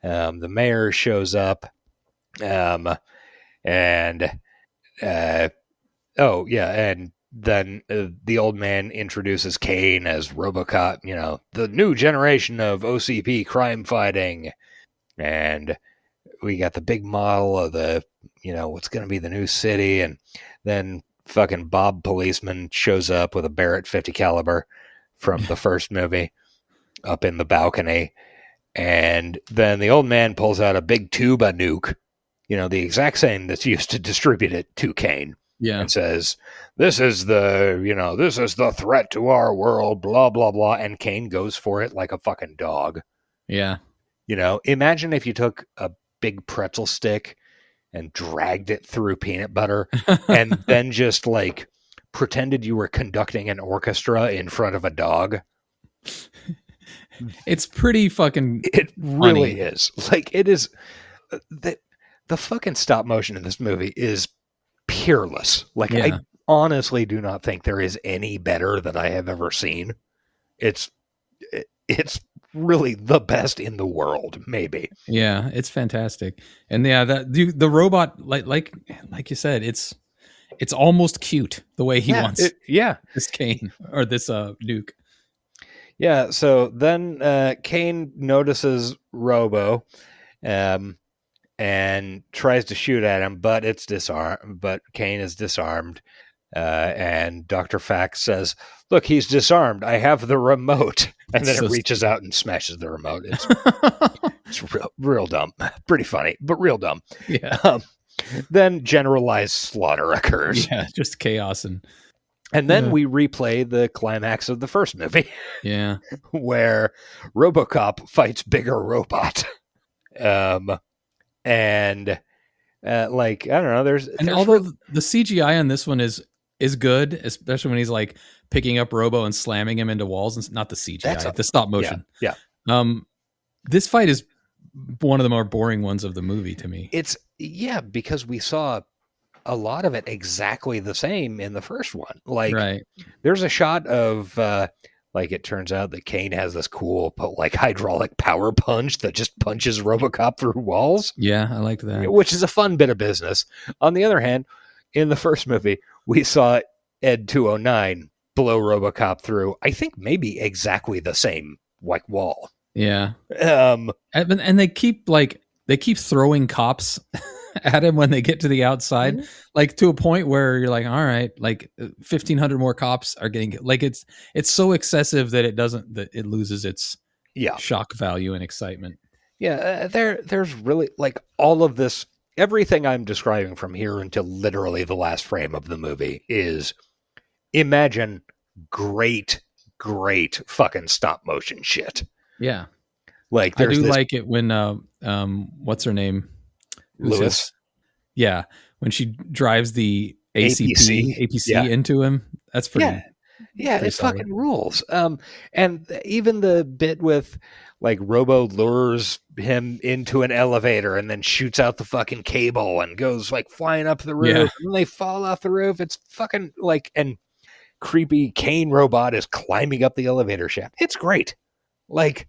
The mayor shows up. And then the old man introduces Kane as Robocop, you know, the new generation of OCP crime fighting. And we got the big model of the, you know, what's going to be the new city. And then fucking Bob Policeman shows up with a Barrett 50 caliber from the first movie up in the balcony. And then the old man pulls out a big tuba nuke, you know, the exact same that's used to distribute it to Kane. Yeah. And says, this is the threat to our world, blah, blah, blah. And Kane goes for it like a fucking dog. Yeah. You know, imagine if you took a big pretzel stick and dragged it through peanut butter and then just like pretended you were conducting an orchestra in front of a dog. It's pretty fucking It really funny. Is. Like, it is. The fucking stop motion in this movie is peerless. Like, yeah. I honestly do not think there is any better that I have ever seen. It's really the best in the world, maybe. Yeah, it's fantastic. And yeah, the robot, like you said, it's almost cute the way he wants. This Kane or this Duke. Yeah. So then Kane notices Robo, and tries to shoot at him, but it's disarmed. But Kane is disarmed, and Dr. Fax says, "Look, he's disarmed. I have the remote." And then it reaches out and smashes the remote. It's real dumb. Pretty funny, but real dumb. Yeah. Then generalized slaughter occurs. Yeah, just chaos. And then we replay the climax of the first movie. Yeah. Where Robocop fights bigger robot. And like, I don't know, there's although the CGI on this one is good, especially when he's like picking up Robo and slamming him into walls, and not the CGI, the stop motion. Yeah. This fight is one of the more boring ones of the movie to me. Because we saw a lot of it exactly the same in the first one. Like, right. There's a shot of like, it turns out that Kane has this cool like hydraulic power punch that just punches Robocop through walls. Yeah, I liked that. Which is a fun bit of business. On the other hand, in the first movie, we saw Ed 209 blow Robocop through, I think maybe exactly the same like wall. Yeah. And they keep throwing cops at him when they get to the outside, Mhm. like to a point where you're like, all right, like 1,500 more cops are getting like it's so excessive that it loses its shock value and excitement. Yeah, there's really like all of this, everything I'm describing from here until literally the last frame of the movie is imagine great fucking stop motion shit. Yeah. Like I do like it when what's her name? Lewis. Yeah, when she drives the APC into him. That's pretty. Yeah, pretty it solid. fucking rules. And even the bit with like Robo lures him into an elevator and then shoots out the fucking cable and goes like flying up the roof, and then they fall off the roof. It's fucking like, and creepy Kane robot is climbing up the elevator shaft. It's great. Like,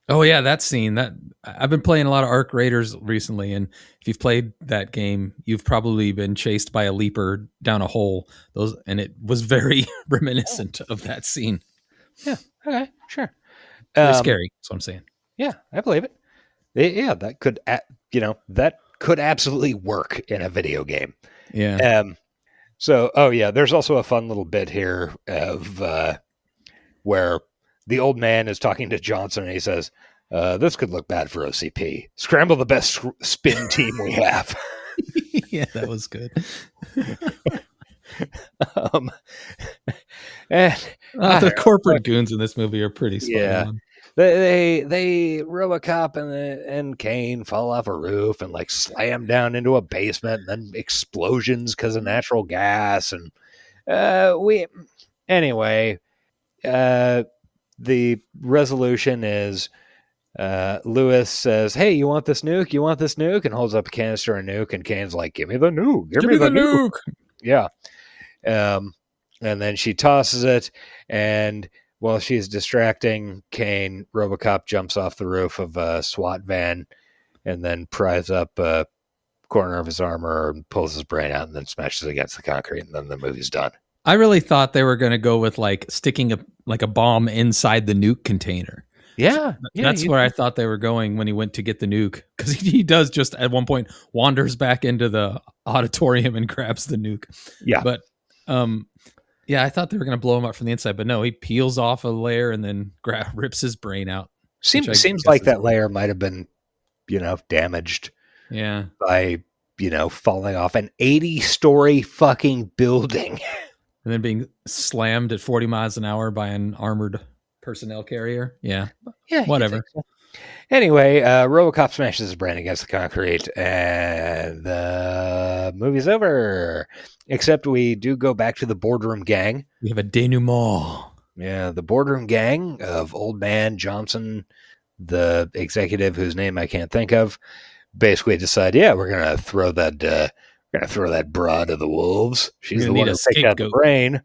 oh yeah, that scene. That I've been playing a lot of Arc Raiders recently, and if you've played that game, you've probably been chased by a leaper down a hole. And it was very reminiscent of that scene. Yeah. Okay. Sure. Very scary. That's what I'm saying. Yeah, I believe it. Yeah, that could, that could absolutely work in a video game. Yeah. So, there's also a fun little bit here of where the old man is talking to Johnson and he says, this could look bad for OCP. Scramble the best spin team we have. Yeah, that was good. The corporate goons in this movie are pretty spot on. They Robocop and Kane fall off a roof and like slam down into a basement, and then explosions because of natural gas, and the resolution is Lewis says, "Hey, you want this nuke? You want this nuke?" and holds up a canister of nuke, and Kane's like, "Give me the nuke! Give me the nuke!" Yeah. And then she tosses it, and while she's distracting Kane, Robocop jumps off the roof of a SWAT van and then pries up a corner of his armor and pulls his brain out and then smashes it against the concrete, and then the movie's done. I really thought they were going to go with like sticking a bomb inside the nuke container. Yeah. That's where I thought they were going when he went to get the nuke, because he does just at one point wanders back into the auditorium and grabs the nuke. Yeah. But yeah, I thought they were going to blow him up from the inside, but no, he peels off a layer and then rips his brain out. Seems like that layer might have been, damaged. Yeah. By, falling off an 80-story fucking building. And then being slammed at 40 miles an hour by an armored personnel carrier. Yeah. Yeah. Whatever. So. Anyway, Robocop smashes his brain against the concrete, and the movie's over. Except we do go back to the boardroom gang. We have a denouement. Yeah, the boardroom gang of Old Man Johnson, the executive whose name I can't think of, basically decide, we're gonna throw that broad to the wolves. She's the one who picked out the brain,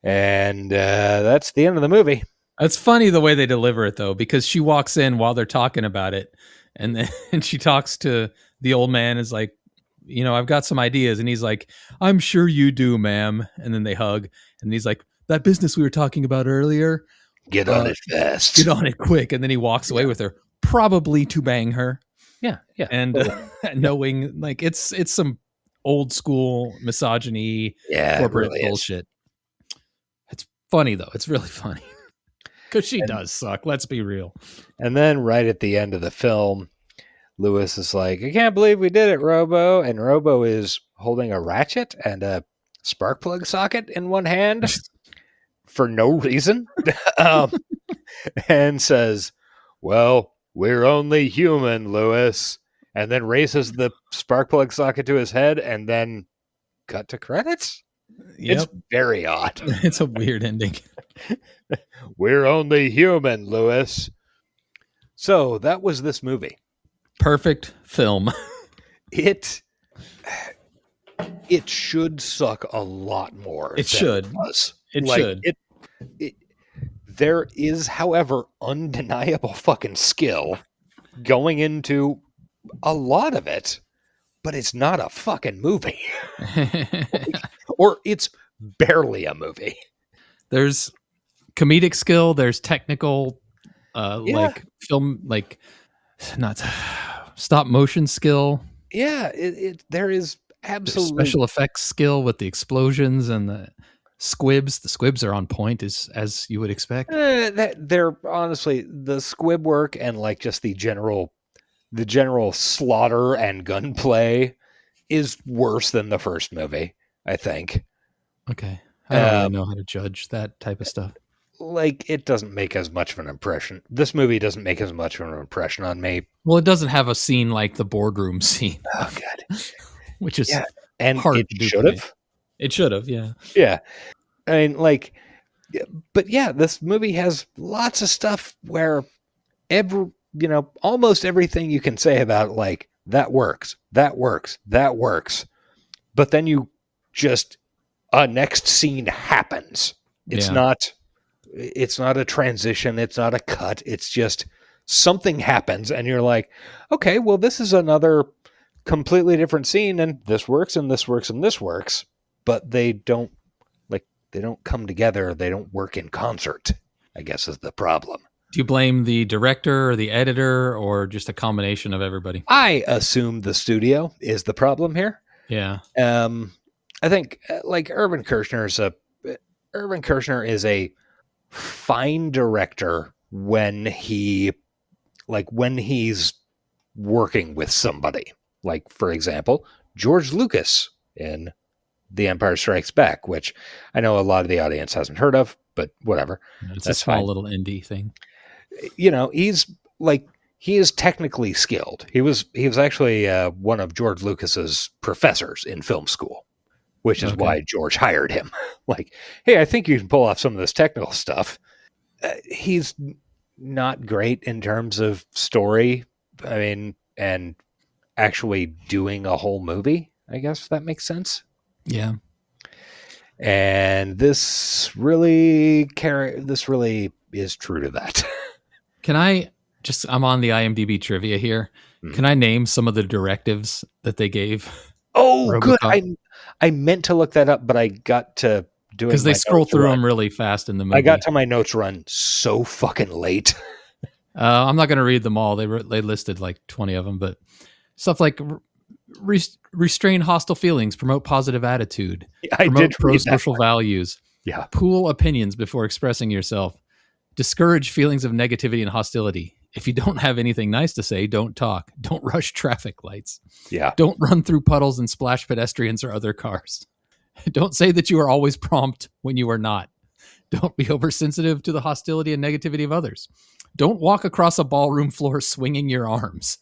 and that's the end of the movie. It's funny the way they deliver it, though, because she walks in while they're talking about it, and then she talks to the old man, is like, I've got some ideas, and he's like, I'm sure you do, ma'am. And then they hug, and he's like, that business we were talking about earlier, get on it fast, get on it quick. And then he walks away with her, probably to bang her. Yeah. And knowing like it's some old school misogyny, corporate really bullshit. It's funny though. It's really funny. Because she does suck. Let's be real. And then right at the end of the film, Lewis is like, I can't believe we did it, Robo. And Robo is holding a ratchet and a spark plug socket in one hand for no reason. And says, well, we're only human, Lewis. And then raises the spark plug socket to his head and then cut to credits. Yep. It's very odd. It's a weird ending. We're only human, Lewis. So that was this movie. Perfect film. It should suck a lot more. It should. It should. There is, however, undeniable fucking skill going into a lot of it, but it's not a fucking movie. Or it's barely a movie. There's comedic skill, there's technical like film, like not stop motion skill. Yeah, there is absolutely There's special effects skill with the explosions and the squibs. The squibs are on point, as you would expect. That they're honestly the squib work and like just the general slaughter and gunplay is worse than the first movie, I think. Okay. I don't really know how to judge that type of stuff. Like, it doesn't make as much of an impression. This movie doesn't make as much of an impression on me. Well, it doesn't have a scene like the boardroom scene. Oh, God. Which is and hard it to should have. It should have, yeah. Yeah. I mean, like, but yeah, this movie has lots of stuff where almost everything you can say about it, like, that works. But then a next scene happens. It's not a transition. It's not a cut. It's just something happens and you're like, okay, well, this is another completely different scene and this works and this works and this works, but they don't come together. They don't work in concert, I guess is the problem. Do you blame the director or the editor or just a combination of everybody? I assume the studio is the problem here. Yeah. I think like Irvin Kershner is a fine director when he's working with somebody. Like, for example, George Lucas in The Empire Strikes Back, which I know a lot of the audience hasn't heard of, but whatever. It's a small little indie thing. He is technically skilled. He was actually one of George Lucas's professors in film school, which is why George hired him. Like, hey, I think you can pull off some of this technical stuff. He's not great in terms of story. I mean, and actually doing a whole movie, I guess that makes sense. Yeah. And this really is true to that. Can I I'm on the IMDb trivia here. Can I name some of the directives that they gave? Oh, Robocop? Good. I meant to look that up, but I got to doing because they scroll through them really fast in the movie. I got to my notes run so fucking late. I'm not going to read them all. They listed like 20 of them, but stuff like restrain hostile feelings, promote positive attitude, promote pro-social values, pool opinions before expressing yourself, discourage feelings of negativity and hostility. If you don't have anything nice to say, don't talk. Don't rush traffic lights. Yeah. Don't run through puddles and splash pedestrians or other cars. Don't say that you are always prompt when you are not. Don't be oversensitive to the hostility and negativity of others. Don't walk across a ballroom floor swinging your arms.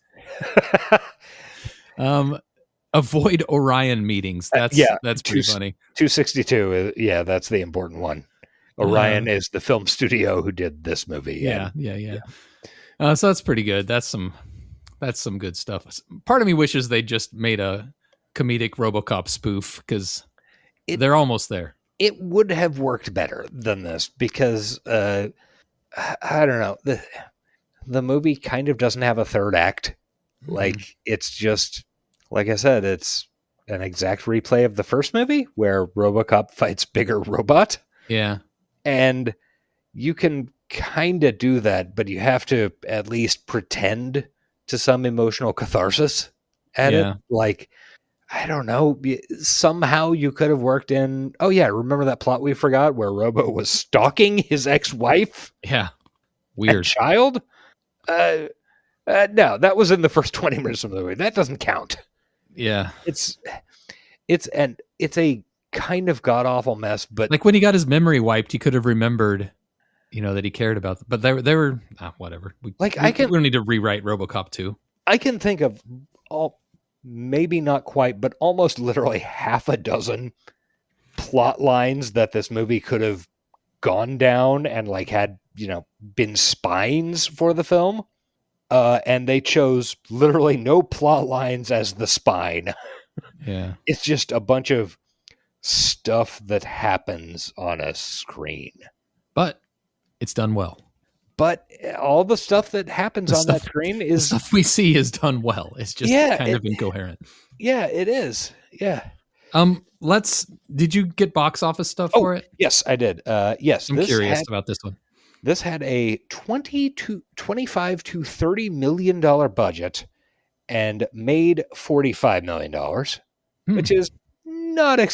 Avoid Orion meetings. That's pretty funny. 262. That's the important one. Orion is the film studio who did this movie. Yeah. So that's pretty good. That's some good stuff. Part of me wishes they just made a comedic Robocop spoof because they're almost there. It would have worked better than this because I don't know. The movie kind of doesn't have a third act. Like, it's just, like I said, it's an exact replay of the first movie where Robocop fights bigger robot. Yeah. And you can kind of do that, but you have to at least pretend to some emotional catharsis at it. Like, I don't know. Somehow you could have worked in, remember that plot we forgot where Robo was stalking his ex-wife? Yeah. Weird. And child? No, that was in the first 20 minutes of the movie. That doesn't count. Yeah. It's a kind of god-awful mess, but like when he got his memory wiped, he could have remembered, that he cared about them. But they were whatever. We don't need to rewrite RoboCop 2. I can think of maybe not quite, but almost literally half a dozen plot lines that this movie could have gone down and like had, been spines for the film. And they chose literally no plot lines as the spine. Yeah. It's just a bunch of stuff that happens on a screen. But it's done well. But all the stuff that happens on that screen is... The stuff we see is done well. It's just kind of incoherent. Yeah, it is. Yeah. Did you get box office stuff for it? Yes, I did. Yes. I'm curious about this one. This had a $25 to $30 million budget and made $45 million, which is not a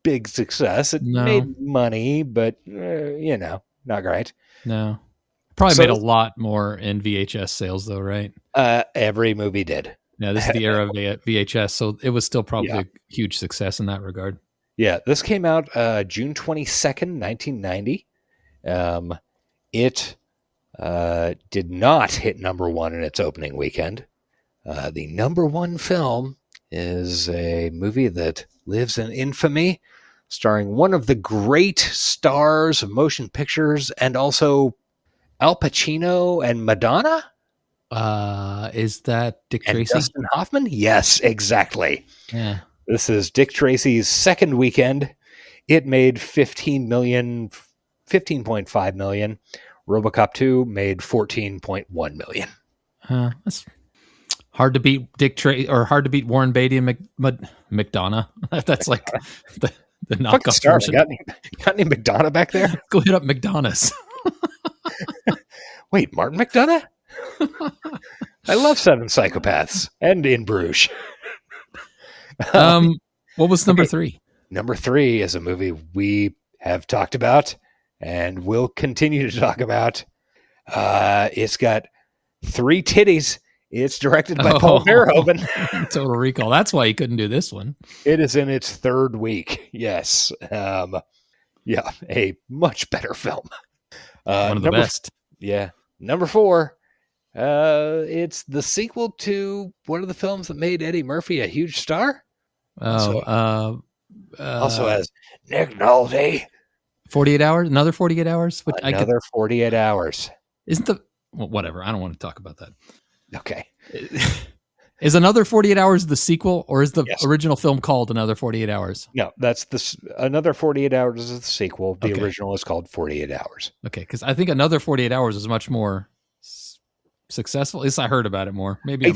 big success. It made money, but, not great. No. Probably made a lot more in VHS sales, though, right? Every movie did. Yeah, this is the era of VHS, so it was still probably a huge success in that regard. Yeah, this came out June 22nd, 1990. It did not hit number one in its opening weekend. The number one film is a movie that lives in infamy, starring one of the great stars of motion pictures and also Al Pacino and Madonna. Is that Dick Tracy? And Dustin Hoffman? Yes, exactly. Yeah. This is Dick Tracy's second weekend. It made $15.5 million. Robocop 2 made $14.1 million. That's hard to beat hard to beat Warren Beatty and McDonough. That's like the knockoff version. Got any McDonough back there? Go hit up McDonough's. Wait, Martin McDonough? I love Seven Psychopaths and In Bruges. What was number three? Number three is a movie we have talked about and will continue to talk about. It's got 3 titties. It's directed by Paul Verhoeven. Total Recall. That's why he couldn't do this one. It is in its third week. Yes. A much better film. One of the best. Yeah. Number 4. It's the sequel to one of the films that made Eddie Murphy a huge star. Also has Nick Nolte. 48 Hours? Another 48 Hours? 48 Hours. Isn't whatever. I don't want to talk about that. Okay. Is Another 48 Hours the sequel, or is the original film called Another 48 Hours? No, that's Another 48 Hours is the sequel. The original is called 48 Hours. Okay, because I think Another 48 Hours is much more successful. At least I heard about it more. Maybe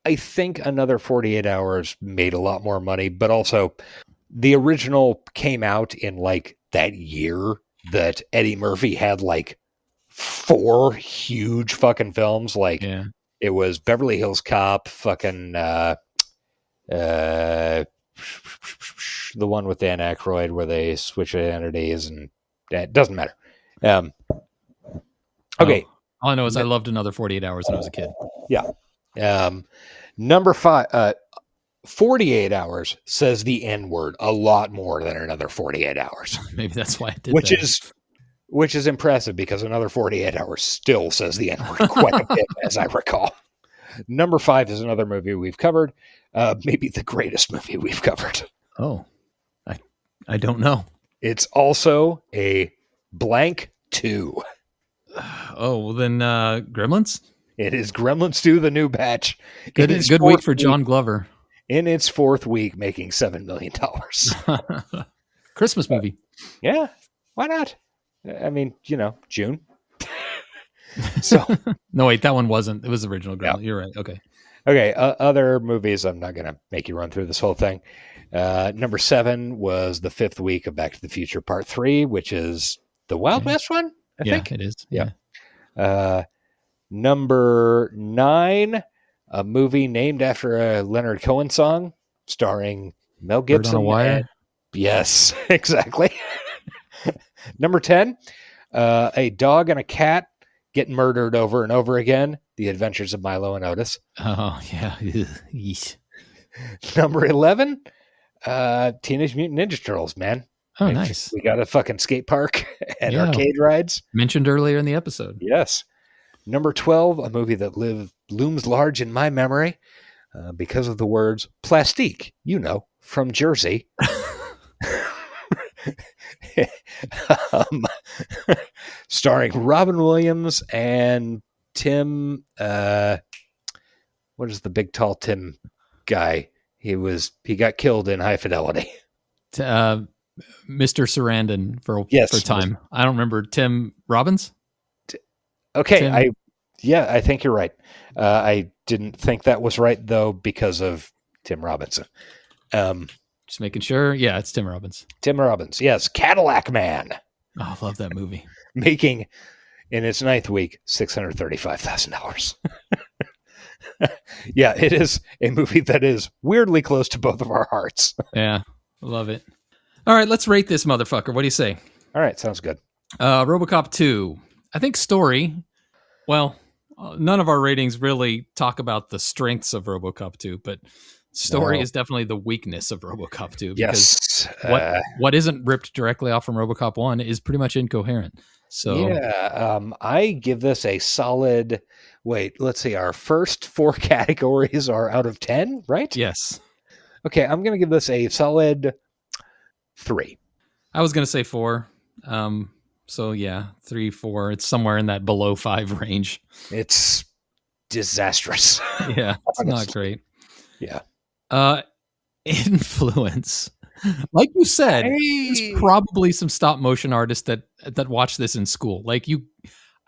I think Another 48 Hours made a lot more money, but also the original came out in like that year that Eddie Murphy had like 4 huge fucking films. Like it was Beverly Hills Cop, fucking the one with Dan Aykroyd where they switch identities, and it doesn't matter. Okay. All I know is I loved Another 48 Hours when I was a kid. Yeah. Number 5, 48 Hours says the N-word a lot more than Another 48 Hours. Maybe that's why I did Which is impressive because Another 48 Hours still says the N-word quite a bit, as I recall. Number 5 is another movie we've covered. Maybe the greatest movie we've covered. Oh, I don't know. It's also a blank 2. Oh, well then Gremlins? It is Gremlins 2, the new batch. Good week for John Glover. In its 4th week, making $7 million. Christmas movie. Yeah, why not? I mean, June. So no, wait, that one wasn't. It was the original Gremlins. Yeah. You're right. Okay. Other movies. I'm not going to make you run through this whole thing. Number 7 was the 5th week of Back to the Future Part 3, which is the Wild West one. I think it is. Yeah. Number 9, a movie named after a Leonard Cohen song, starring Mel Gibson. Bird on a Wire. Yes, exactly. Number 10, a dog and a cat get murdered over and over again. The Adventures of Milo and Otis. Oh yeah. Number 11, Teenage Mutant Ninja Turtles. Man. Oh, nice. We got a fucking skate park and arcade rides. Mentioned earlier in the episode. Yes. Number 12, a movie that looms large in my memory because of the words plastique, from Jersey. Starring Robin Williams and Tim, what is the big tall Tim guy? He got killed in High Fidelity. Mr. Sarandon for time. I don't remember. Tim Robbins? Okay. I think you're right. I didn't think that was right though, because of Tim Robinson. Just making sure. Yeah, it's Tim Robbins. Tim Robbins. Yes. Cadillac Man. Oh, I love that movie. Making in its 9th week, $635,000. Yeah, it is a movie that is weirdly close to both of our hearts. Yeah, love it. All right, let's rate this motherfucker. What do you say? All right, sounds good. RoboCop 2. I think story, well, none of our ratings really talk about the strengths of RoboCop 2, but story is definitely the weakness of RoboCop 2. Because what isn't ripped directly off from RoboCop 1 is pretty much incoherent. So yeah, I give this a solid. Wait, let's see. Our first 4 categories are out of 10, right? Yes. Okay, I'm going to give this a solid 3. I was going to say 4. So yeah, 3, 4. It's somewhere in that below 5 range. It's disastrous. Yeah, it's not great. Yeah. Influence. Like you said, there's probably some stop motion artists that watch this in school. Like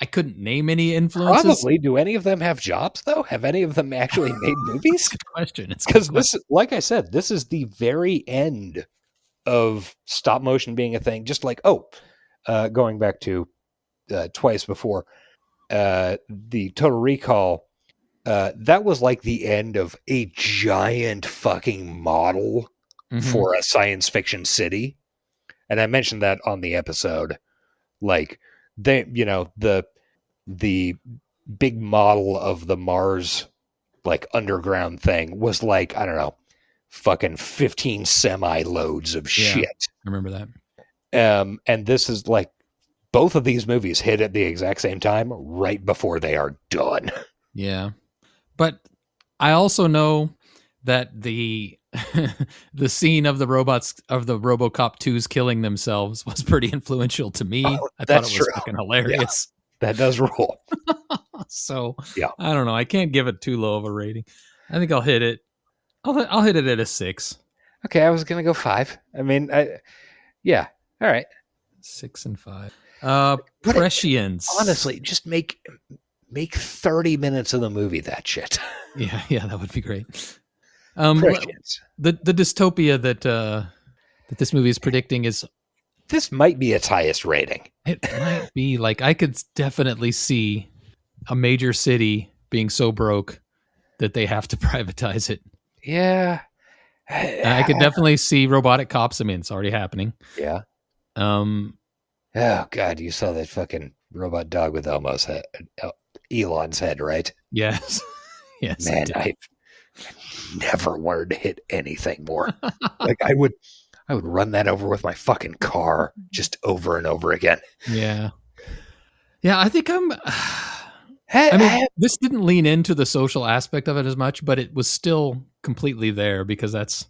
I couldn't name any influences. Probably. Do any of them have jobs though? Have any of them actually made movies? Good question. It's because this, like I said, this is the very end of stop motion being a thing. Just like going back to twice before the Total Recall. That was like the end of a giant fucking model for a science fiction city. And I mentioned that on the episode. Like the big model of the Mars like underground thing was like, I don't know, fucking 15 semi loads of shit. I remember that. And this is like both of these movies hit at the exact same time right before they are done. Yeah. But I also know that the scene of the robots of the RoboCop 2s killing themselves was pretty influential to me. I thought it was fucking hilarious. Yeah, that does rule. So yeah, I don't know. I can't give it too low of a rating. I think I'll hit it. I'll hit it at a 6. Okay, I was gonna go 5. I mean, yeah. All right, 6 and 5. Prescience. Honestly, just make 30 minutes of the movie that shit. Yeah, that would be great. The dystopia that this movie is predicting is this might be its highest rating. It might be. Like, I could definitely see a major city being so broke that they have to privatize it. Yeah. I could definitely see robotic cops. I mean, it's already happening. Yeah. Oh God, you saw that fucking robot dog with Elmo's head, Elon's head, right? Yes. Yes. Man, I never wanted to hit anything more. Like I would run that over with my fucking car just over and over again. Yeah. Yeah, I think this didn't lean into the social aspect of it as much, but it was still completely there because that's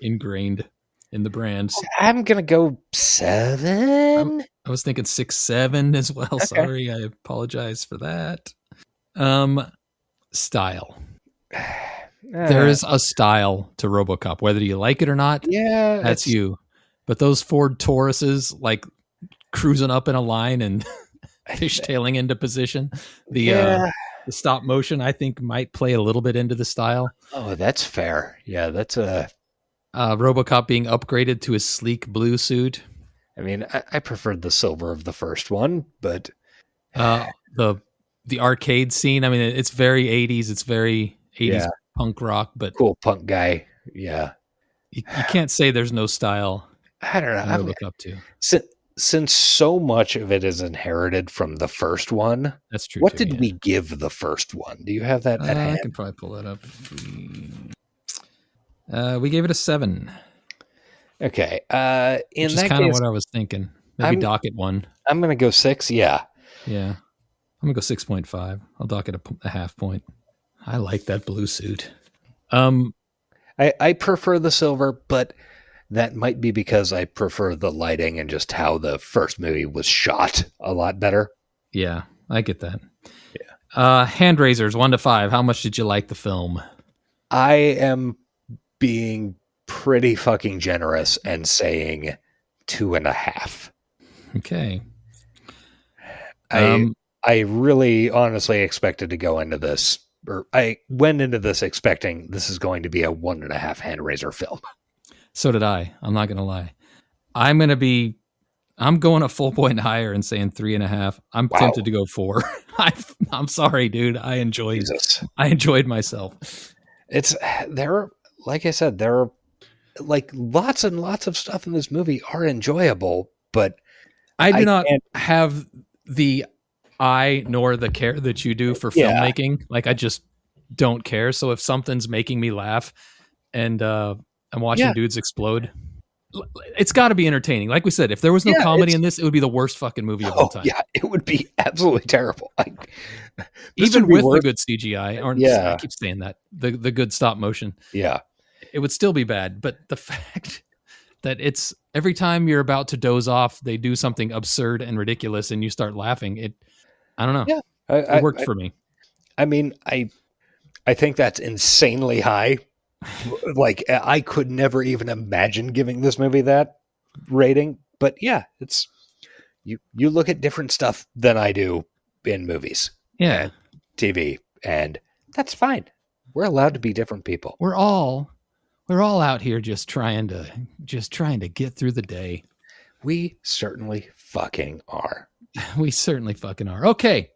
ingrained in the brand. I'm going to go 7. I was thinking 6, 7 as well. Okay. Sorry, I apologize for that. Style. There is a style to RoboCop, whether you like it or not. Yeah, that's you. But those Ford Tauruses, like cruising up in a line and fishtailing into position, the stop motion, I think, might play a little bit into the style. Oh, that's fair. Yeah, that's a RoboCop being upgraded to a sleek blue suit. I mean, I preferred the silver of the first one, but the arcade scene. I mean, it's very 80s. It's very 80s punk rock, but cool punk guy. Yeah, you can't say there's no style. I don't know. I look up to since so much of it is inherited from the first one. That's true. What did we give the first one? Do you have that at hand? I can probably pull that up. We gave it a 7. Okay. In which is kind of what I was thinking. Maybe dock it 1. I'm going to go 6. Yeah. Yeah. I'm going to go 6.5. I'll dock it a half point. I like that blue suit. I prefer the silver, but that might be because I prefer the lighting and just how the first movie was shot a lot better. Yeah, I get that. Yeah. Hand raisers, 1 to 5. How much did you like the film? I am being pretty fucking generous and saying 2.5. Okay. I really honestly expected to go into this, or I went into this expecting this is going to be a 1.5 hand raiser film. So did I. I'm not going to lie. I'm going to be I'm going a full point higher and saying 3.5. I'm tempted to go 4. I'm sorry, dude. I enjoyed myself. Like I said, there are like lots and lots of stuff in this movie are enjoyable, but I do not have the eye nor the care that you do for filmmaking. Like I just don't care. So if something's making me laugh and I'm watching dudes explode, it's got to be entertaining. Like we said, if there was no comedy in this, it would be the worst fucking movie of all time. Yeah, it would be absolutely terrible. Even with the good CGI, I keep saying that, the good stop motion. Yeah. It would still be bad. But the fact that it's every time you're about to doze off, they do something absurd and ridiculous and you start laughing. I don't know. Yeah. It worked for me. I mean, I think that's insanely high. Like I could never even imagine giving this movie that rating, but yeah, it's you look at different stuff than I do in movies, and TV, and that's fine. We're allowed to be different people. We're all out here just trying to get through the day. We certainly fucking are. We certainly fucking are. Okay,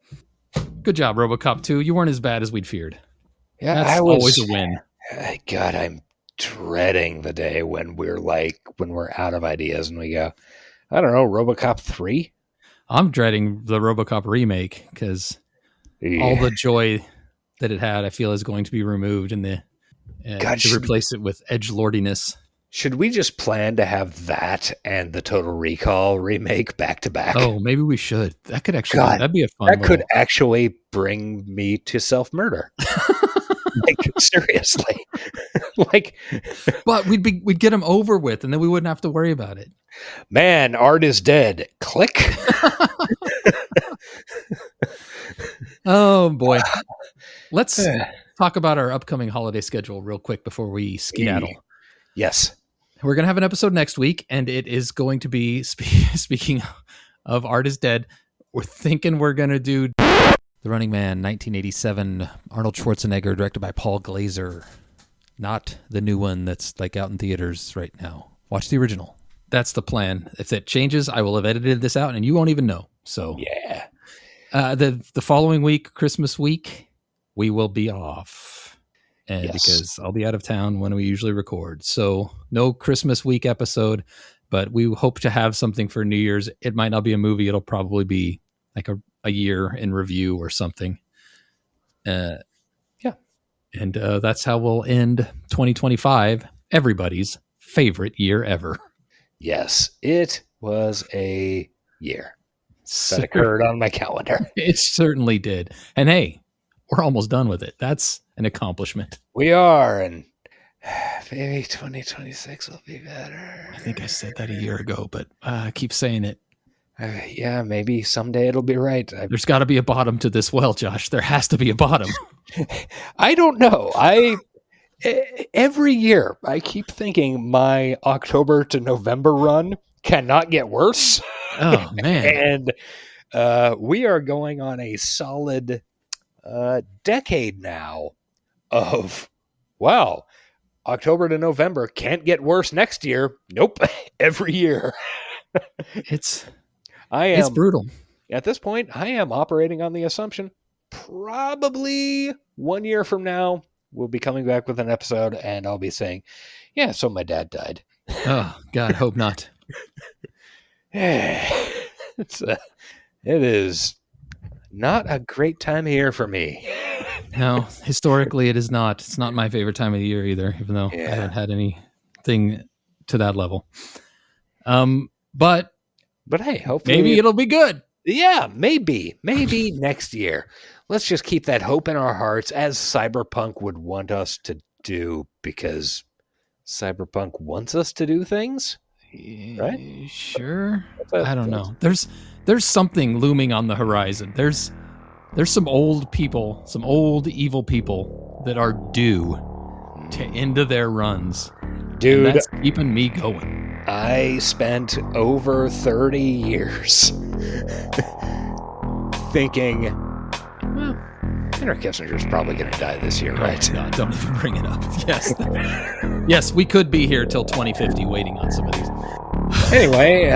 good job, Robocop 2. You weren't as bad as we'd feared. Yeah, that's always a win. God, I'm dreading the day when we're out of ideas and we go, I don't know, Robocop 3? I'm dreading the Robocop remake because all the joy that it had, I feel, is going to be removed and to replace it with edgelordiness. Should we just plan to have that and the Total Recall remake back to back? Oh, maybe we should. That could actually that'd be a fun. That could actually bring me to self-murder. Like seriously, but we'd get them over with, and then we wouldn't have to worry about it. Man, art is dead. Click. Oh boy, let's talk about our upcoming holiday schedule real quick before we skedaddle. Yes, we're gonna have an episode next week, and it is going to be speaking of art is dead. We're thinking we're gonna do The Running Man, 1987, Arnold Schwarzenegger, directed by Paul Glazer. Not the new one that's like out in theaters right now. Watch the original. That's the plan. If it changes, I will have edited this out and you won't even know. So yeah. The following week, Christmas week, we will be off. And because I'll be out of town when we usually record. So no Christmas week episode, but we hope to have something for New Year's. It might not be a movie. It'll probably be like a year in review or something. And that's how we'll end 2025, everybody's favorite year ever. Yes, it was a year that occurred on my calendar. It certainly did. And hey, we're almost done with it. That's an accomplishment. We are, and maybe 2026 will be better. I think I said that a year ago, but I keep saying it. Yeah, maybe someday it'll be right. There's got to be a bottom to this well, Josh. There has to be a bottom. I don't know. Every year I keep thinking my October to November run cannot get worse. Oh man. And we are going on a solid decade now of October to November can't get worse next year. Nope. Every year. It's brutal. At this point, I am operating on the assumption probably 1 year from now, we'll be coming back with an episode and I'll be saying, yeah, so my dad died. Oh, God, hope not. It is not a great time of year for me. No, historically it is not. It's not my favorite time of the year either, even though I haven't had anything to that level. But hey, hopefully maybe it'll be good. Yeah, maybe next year. Let's just keep that hope in our hearts as Cyberpunk would want us to do, because Cyberpunk wants us to do things, right? Sure. I don't know. There's something looming on the horizon. There's some old people, some old evil people that are due to end their runs. Dude, and that's keeping me going. I spent over 30 years thinking, well, Henry Kissinger's probably going to die this year, right? Oh God, don't even bring it up. Yes. Yes, we could be here till 2050 waiting on some of these. Anyway,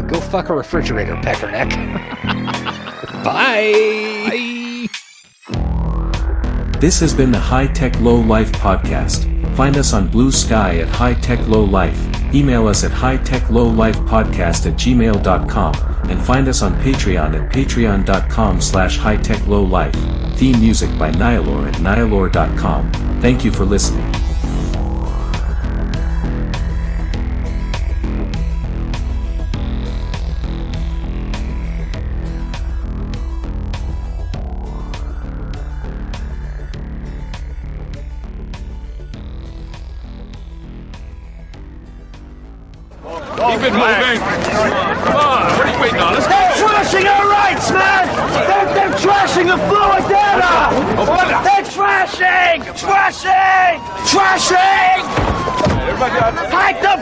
go fuck a refrigerator, Peckerneck. Bye. This has been the High Tech Low Life podcast. Find us on Bluesky at High Tech Low Life. Email us at hightechlowlifepodcast@gmail.com and find us on Patreon at patreon.com/hightechlowlife. Theme music by Nihilor at nihilor.com. Thank you for listening. Keep it moving. Come on, what are you waiting on? Let's go. They're trashing our rights, man! They're trashing the fluid data! They're trashing! Trashing! Trashing! Everybody, Hike the